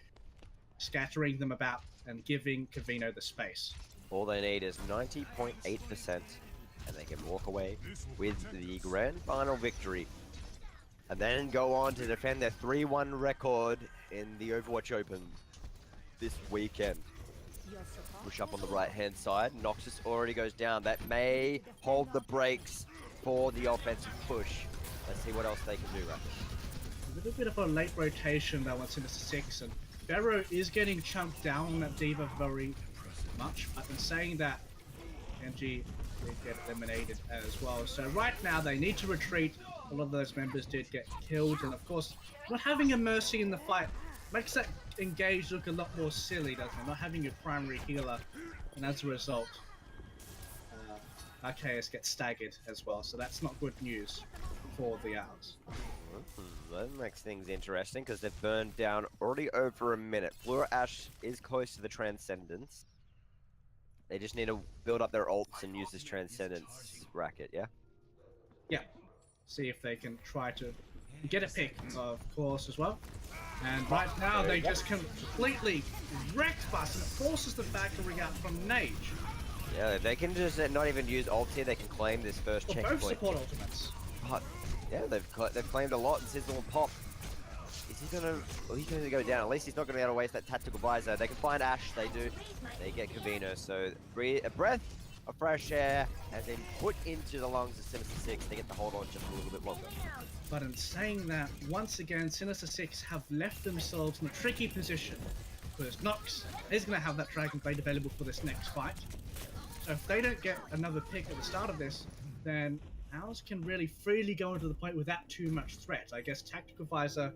scattering them about and giving Kavino the space. All they need is 90.8%, and they can walk away with the grand final victory, and then go on to defend their 3-1 record in the Overwatch Open this weekend. Push up on the right-hand side. Noxus already goes down. That may hold the brakes for the offensive push. Let's see what else they can do, Rapid. A little bit of a late rotation that went into 6, and Barrow is getting chunked down on that Diva very much, but in saying that, Genji did get eliminated as well. So right now they need to retreat. A lot of those members did get killed, and of course, not having a Mercy in the fight makes that engage look a lot more silly, doesn't it? Not having your primary healer, and as a result, RKS gets staggered as well, so that's not good news for the Owls. That makes things interesting because they've burned down already over a minute. Fleur Ash is close to the Transcendence. They just need to build up their ults and use this Transcendence racket, yeah? Yeah. See if they can try to get a pick, of course, as well. And right now they just completely wrecked Bus, and it forces the Valkyrie out from Nage. Yeah, they can just not even use ult here. They can claim this first Well, checkpoint. both support ultimates. But yeah, they've claimed a lot, and Sizzle and Pop. Is he gonna? Well, he's gonna go down. At least he's not gonna be able to waste that tactical visor. They can find Ash. They do. They get Kavino. So a breath of fresh air has been put into the lungs of Sinister 6. They get to hold on just a little bit longer. But in saying that, once again, Sinister 6 have left themselves in a tricky position, because NoC is going to have that Dragon Blade available for this next fight. So if they don't get another pick at the start of this, then Owls can really freely go into the point without too much threat. I guess Tactical Visor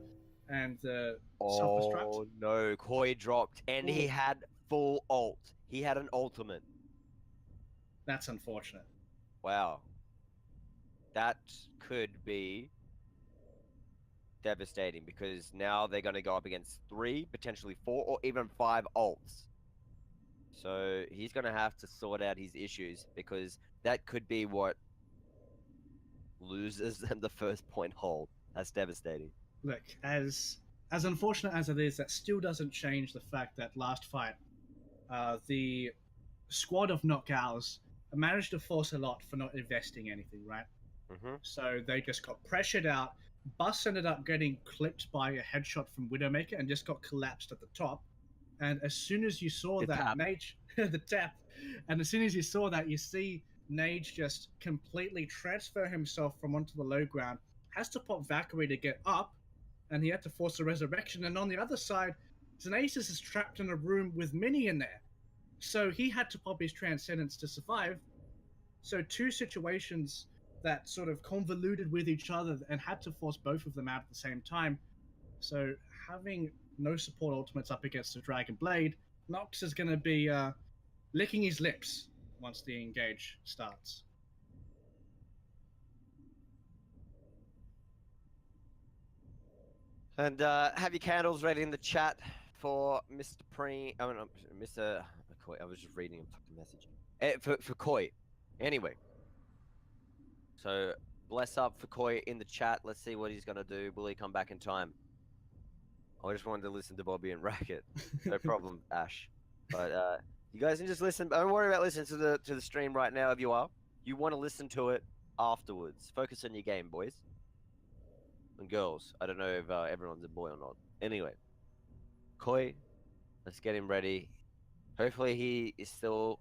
and the Self-Destruct. Oh no, Koi dropped, and he had full ult. He had an ultimate. That's unfortunate. Wow. That could be devastating, because now they're going to go up against 3, potentially 4, or even 5 ults. So he's going to have to sort out his issues, because that could be what loses them the first point hold. That's devastating. Look, as unfortunate as it is, that still doesn't change the fact that last fight, the squad of knockouts managed to force a lot for not investing anything, right? Mm-hmm. So they just got pressured out. Bus ended up getting clipped by a headshot from Widowmaker and just got collapsed at the top. And as soon as you saw The that, tap. Nage, the tap, and as soon as you saw that, you see Nage just completely transfer himself from onto the low ground, has to pop Valkyrie to get up, and he had to force a resurrection. And on the other side, Xanasis is trapped in a room with Minnie in there. So he had to pop his Transcendence to survive. So two situations that sort of convoluted with each other and had to force both of them out at the same time. So having no support ultimates up against the Dragon Blade, Nox is going to be licking his lips once the engage starts. And have your candles ready in the chat for Mr. Mr. Koi. I was just reading a fucking message. For Koi. Anyway. So, bless up for Koi in the chat. Let's see what he's going to do. Will he come back in time? I just wanted to listen to Bobby and Racket. No problem, Ash. But you guys can just listen. Don't worry about listening to the stream right now if you are. You want to listen to it afterwards. Focus on your game, boys. And girls. I don't know if everyone's a boy or not. Anyway. Koi, let's get him ready. Hopefully he is still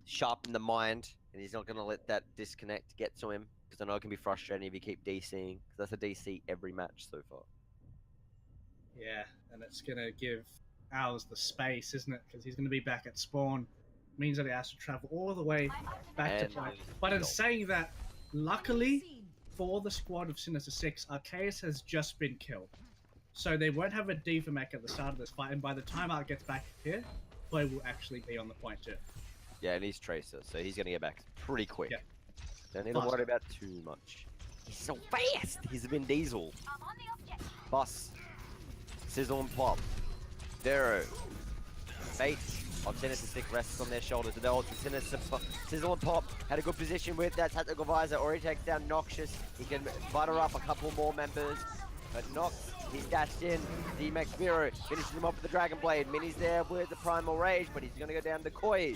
sharp in the mind, and he's not going to let that disconnect get to him, because I know it can be frustrating if you keep DCing, because that's a DC every match so far. Yeah, and it's going to give Owls the space, isn't it? Because he's going to be back at spawn. Means that he has to travel all the way back to play. But in saying that, luckily for the squad of Sinister 6, Arceus has just been killed. So they won't have a D.Va mech at the start of this fight, and by the time Art gets back here, Play will actually be on the point too. Yeah, and he's Tracer, so he's going to get back pretty quick. Yeah. Don't need to worry about too much. He's so fast! He's a Vin Diesel. Bus. Sizzle and Pop. Vero. Fate of Sinister 6 rests on their shoulders. The ultra Sizzle and Pop had a good position with that tactical visor. Already takes down Noxious. He can butter up a couple more members. But Nox, he's dashed in. The Max Vero finishes him off with the Dragon Blade. Minnie's there with the Primal Rage, but he's going to go down to Koi.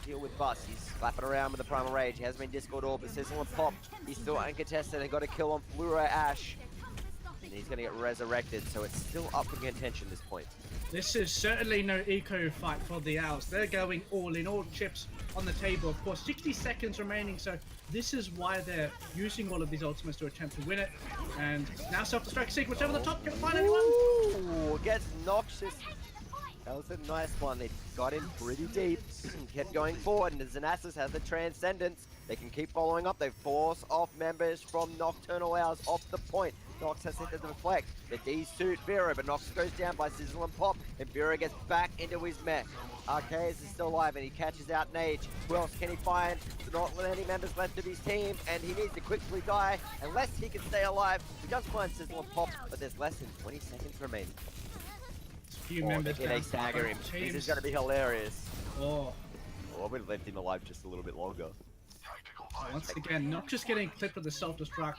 Deal with Bus. He's slapping around with the Primal Rage. He hasn't been Discord all, but Sizzle and Pop, he's still uncontested and got a kill on Fluoro Ash. and he's going to get resurrected, so it's still up for contention at this point. This is certainly no eco fight for the Owls. They're going all in, all chips on the table. Of course, 60 seconds remaining, so this is why they're using all of these ultimates to attempt to win it. And now self-destruct sequence over the top. Can it find anyone? Ooh, gets Noxious. That was a nice one. They got in pretty deep, kept going forward, and Xanasis has the Transcendence. They can keep following up. They force off members from Nocturnal Owls off the point. Nox has hit the deflect. The D-suit Vero, but Nox goes down by Sizzle and Pop, and Vero gets back into his mech. Arceus is still alive, and he catches out Nage. Who else can he find? Not any members left of his team, and he needs to quickly die, unless he can stay alive. He does find Sizzle and Pop, but there's less than 20 seconds remaining. Few members they stagger him. This is going to be hilarious. Oh. I would have left him alive just a little bit longer. Once again, not just getting clipped with the self-destruct.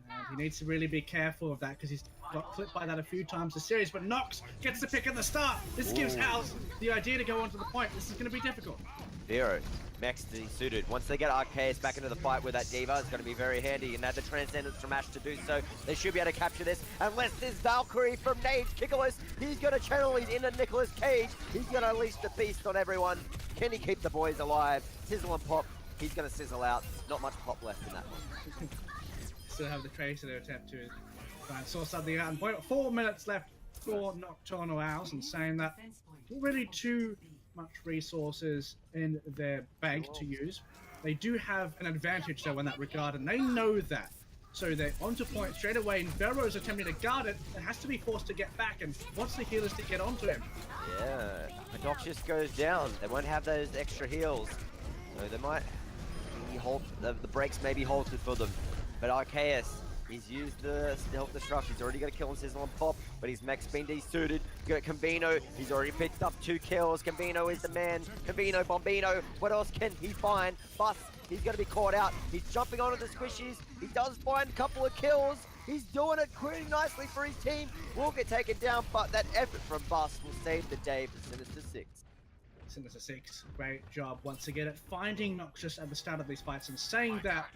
And he needs to really be careful of that because he's got clipped by that a few times this series. But Nox gets the pick at the start. This gives Owls the idea to go onto the point. This is going to be difficult. Vero, Max suited. Once they get Arceus back into the fight with that Diva, it's going to be very handy. And they have the Transcendence from Ash to do so. They should be able to capture this. Unless there's Valkyrie from Nage Kikolas. He's going to channel his inner Nicolas Cage. He's going to unleash the beast on everyone. Can he keep the boys alive? Sizzle and Pop. He's going to sizzle out. Not much pop left in that one. Still have the Tracer to attempt to try and sort something out. And 4 minutes left for Nocturnal Owls, and saying that not really too much resources in their bank to use. They do have an advantage though in that regard, and they know that. So they're onto point straight away, and Vero's attempting to guard it and has to be forced to get back, and wants the healers to get onto him. Yeah, Noxious goes down. They won't have those extra heals, so they might be the brakes may be halted for them. But Arceus, he's used the self-destruct. He's already got a kill on Sizzle and Pop, but his mech's been de-suited. Got Combino, he's already picked up 2 kills. Combino is the man. Combino, Bombino, what else can he find? Bus, he's going to be caught out. He's jumping onto the squishies. He does find a couple of kills. He's doing it pretty nicely for his team. Will get taken down, but that effort from Bus will save the day for Sinister 6. Sinister 6, great job once again at finding Noxious at the start of these fights, and saying that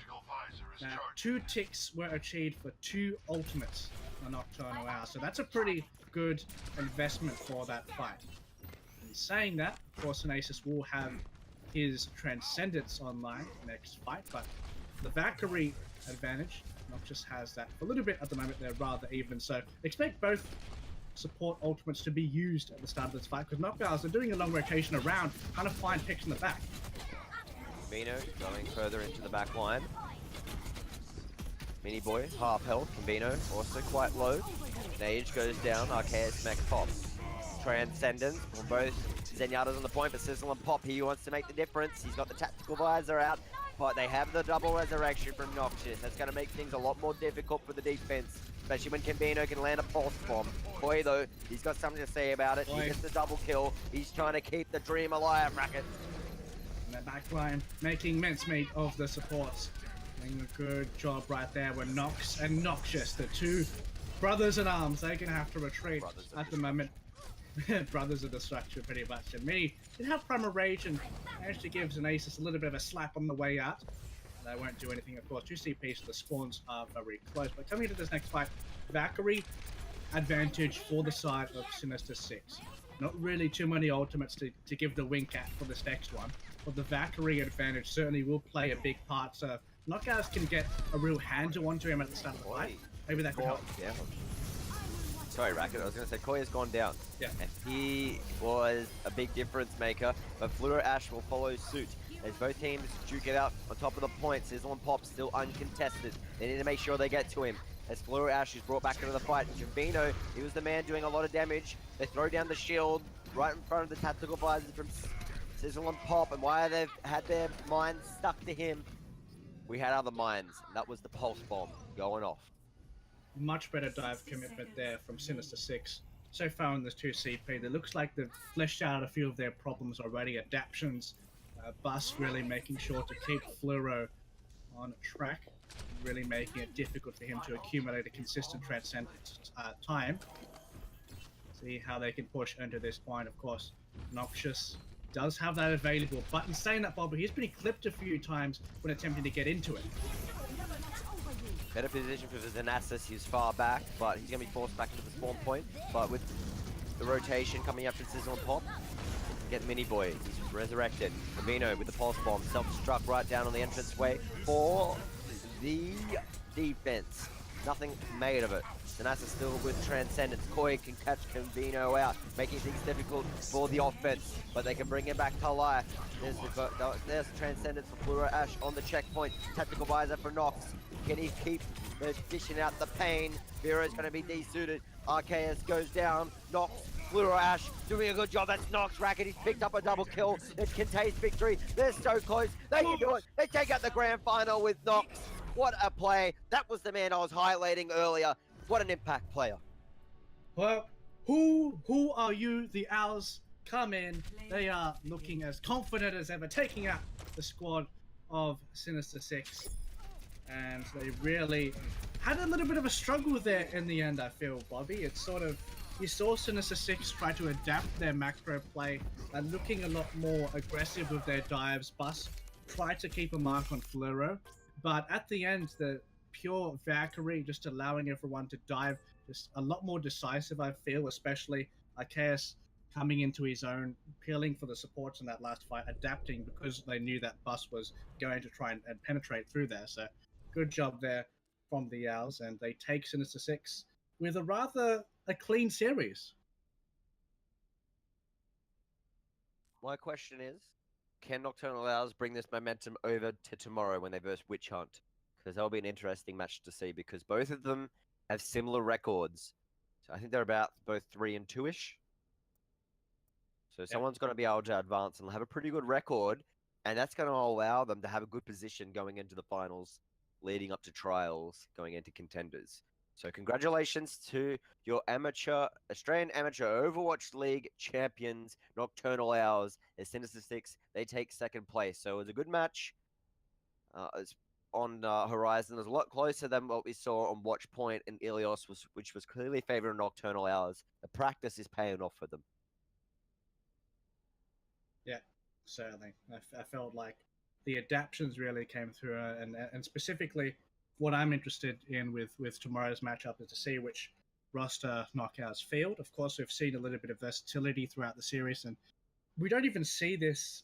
2 ticks were achieved for 2 ultimates on Nocturnal Hour. So that's a pretty good investment for that fight. And saying that, of course, Sinasis will have his Transcendence online next fight, but the Valkyrie advantage, Noxious has that a little bit at the moment. They're rather even, so expect both support ultimates to be used at the start of this fight, because Knockouts are doing a long rotation around, trying to find picks in the back. Combino going further into the back line. Mini Boy, half health. Combino also quite low. Nage goes down. Arceus mech pops. Transcendence from both Zenyatta's on the point, but Sizzle and Pop, he wants to make the difference. He's got the tactical visor out, but they have the double resurrection from Noxious. That's going to make things a lot more difficult for the defense, especially when Combino can land a pulse bomb. Koi, though, he's got something to say about it. He gets the double kill. He's trying to keep the dream alive, Racket. And the back line making mincemeat of the supports. Doing a good job right there with Nox and Noxious, the 2 brothers in arms. They're going to have to retreat at the moment. Brothers of Destruction, pretty much. And me did have Primal Rage and managed to give Xanasis a little bit of a slap on the way out. They won't do anything, of course. 2 CPs, so the spawns are very close. But coming into this next fight, Valkyrie advantage for the side of Sinister 6. Not really too many ultimates to give the wink at for this next one, but the Valkyrie advantage certainly will play a big part. So Knockouts can get a real handle onto him at the start of the fight. Maybe that could help. Down. Sorry, Racket, I was going to say Koya's gone down. Yeah. And he was a big difference maker, but Fluoro Ash will follow suit. As both teams duke it out on top of the point, Sizzle and Pop still uncontested. They need to make sure they get to him. As Fluoro Ash is brought back into the fight, Jovino, he was the man doing a lot of damage. They throw down the shield right in front of the tactical visor from Sizzle and Pop, and why they've had their minds stuck to him, we had other minds, and that was the pulse bomb going off. Much better dive commitment there from Sinister 6. So far in this 2 CP, it looks like they've fleshed out a few of their problems already. Adaptions, Bus really making sure to keep Fluoro on track, really making it difficult for him to accumulate a consistent Transcendence time. See how they can push into this point. Of course, Noxious does have that available, but in saying that, Bobby, he's been clipped a few times when attempting to get into it. Better position for Xanasis, he's far back, but he's going to be forced back into the spawn point. But with the rotation coming up from Sizzle and Pop, get Mini Boy, he's resurrected. Cavino with the pulse bomb, self-destruct right down on the entranceway for the defense. Nothing made of it. Sinister still with Transcendence. Koi can catch Cavino out, making things difficult for the offense, but they can bring him back to life. There's the Transcendence for Fluoro Ash on the checkpoint. Tactical visor for NoC. Can he keep dishing out the pain? Vero's going to be desuited. RKS goes down. NoC, Fluoro Ash doing a good job. That's NoC. Racket, he's picked up a double kill. It contains victory. They're so close. They can do it. They take out the grand final with NoC. What a play. That was the man I was highlighting earlier. What an impact player. Well, who are you? The Owls come in. They are looking as confident as ever, taking out the squad of Sinister 6. And they really had a little bit of a struggle there in the end, I feel, Bobby. It's sort of, you saw Sinister 6 try to adapt their macro play and looking a lot more aggressive with their dives. Bus tried to keep a mark on Fluoro. But at the end, the pure Valkyrie just allowing everyone to dive, just a lot more decisive, I feel, especially Arceus coming into his own, peeling for the supports in that last fight, adapting because they knew that Bus was going to try and penetrate through there. So good job there from the Owls, and they take Sinister 6 with a clean series. My question is, can Nocturnal Owls bring this momentum over to tomorrow when they verse Witch Hunt? Because that'll be an interesting match to see, because both of them have similar records. So I think they're about both 3-2-ish. So someone's going to be able to advance and have a pretty good record, and that's going to allow them to have a good position going into the finals, leading up to trials, going into contenders. So congratulations to your Australian Amateur Overwatch League champions, Nocturnal Owls, as Sinister 6. They take second place. So it was a good match. It's on Horizon. It was a lot closer than what we saw on Watch Point and Ilios, which was clearly favoring Nocturnal Owls. The practice is paying off for them. Yeah, certainly. I felt like the adaptions really came through, and specifically what I'm interested in with tomorrow's matchup is to see which roster knockouts field. Of course, we've seen a little bit of versatility throughout the series, and we don't even see this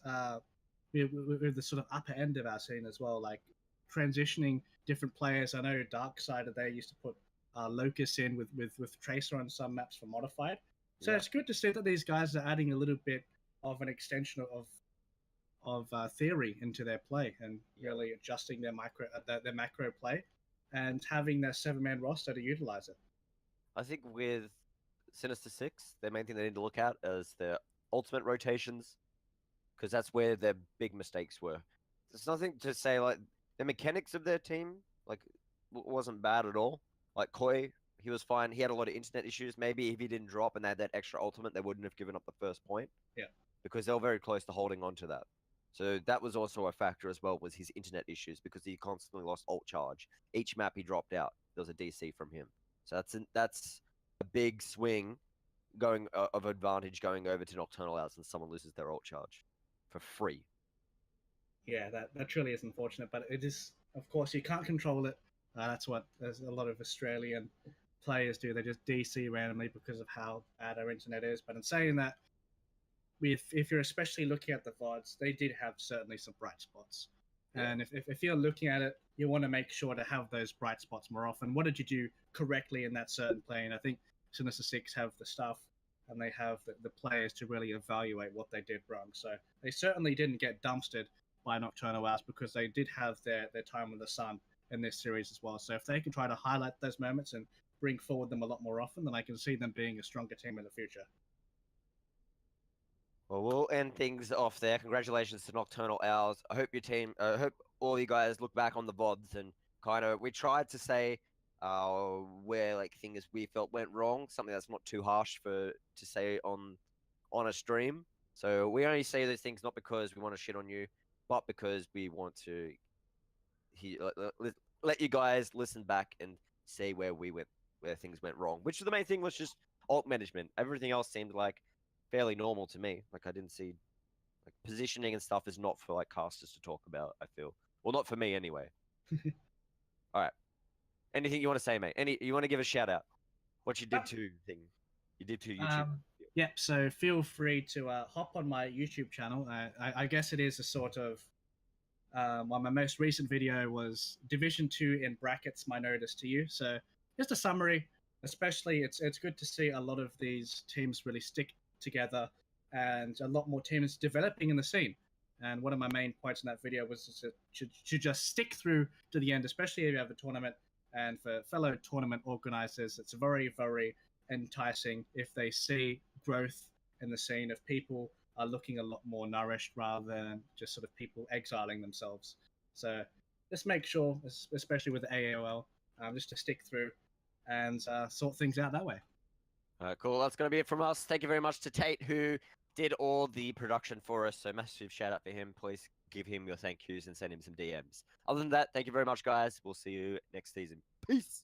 with the sort of upper end of our scene as well, like transitioning different players. I know Darksider, they used to put Locus in with Tracer on some maps for modified. So it's good to see that these guys are adding a little bit of an extension of theory into their play and really adjusting their macro play and having their 7-man roster to utilize it. I think with Sinister 6, the main thing they need to look at is their ultimate rotations, because that's where their big mistakes were. There's nothing to say, like, the mechanics of their team, like, wasn't bad at all. Like, Koi, he was fine. He had a lot of internet issues. Maybe if he didn't drop and they had that extra ultimate, they wouldn't have given up the first point. Yeah. Because they were very close to holding on to that. So that was also a factor as well, was his internet issues, because he constantly lost ult charge. Each map he dropped out, there was a DC from him. So that's a big swing of advantage going over to Nocturnal Owls, and someone loses their ult charge for free. Yeah, that truly is unfortunate, but it is, of course, you can't control it. That's what there's a lot of Australian players do. They just DC randomly because of how bad our internet is. But in saying that, if you're especially looking at the VODs, they did have certainly some bright spots. Yeah. And if you're looking at it, you want to make sure to have those bright spots more often. What did you do correctly in that certain play? And I think Sinister 6 have the stuff and they have the players to really evaluate what they did wrong. So they certainly didn't get dumpstered by Nocturnal Owls because they did have their time with the sun in this series as well. So if they can try to highlight those moments and bring forward them a lot more often, then I can see them being a stronger team in the future. Well, we'll end things off there. Congratulations to Nocturnal Owls. I hope your team, I hope all you guys look back on the VODs and kind of, we tried to say where like things we felt went wrong, something that's not too harsh to say on a stream. So we only say those things not because we want to shit on you, but because we want to let you guys listen back and see where things went wrong. Which the main thing was just ult management. Everything else seemed like fairly normal to me. Like I didn't see like positioning and stuff is not for like casters to talk about, I feel. Well, not for me anyway. All right. anything you want to say, mate? You want to give a shout out? What you did Yep. to thing? You did to YouTube. Yep. So feel free to hop on my YouTube channel. I guess it is a sort of well, my most recent video was Division 2 in brackets. My notice to you. So just a summary. Especially, it's good to see a lot of these teams really stick together, and a lot more teams developing in the scene. And one of my main points in that video was to just stick through to the end, especially if you have a tournament. And for fellow tournament organizers, it's very, very enticing if they see growth in the scene, if people are looking a lot more nourished rather than just sort of people exiling themselves. So just make sure, especially with the AAOL, just to stick through and sort things out that way. Cool. That's going to be it from us. Thank you very much to Tate, who did all the production for us. So massive shout out for him. Please give him your thank yous and send him some DMs. Other than that, thank you very much, guys. We'll see you next season. Peace.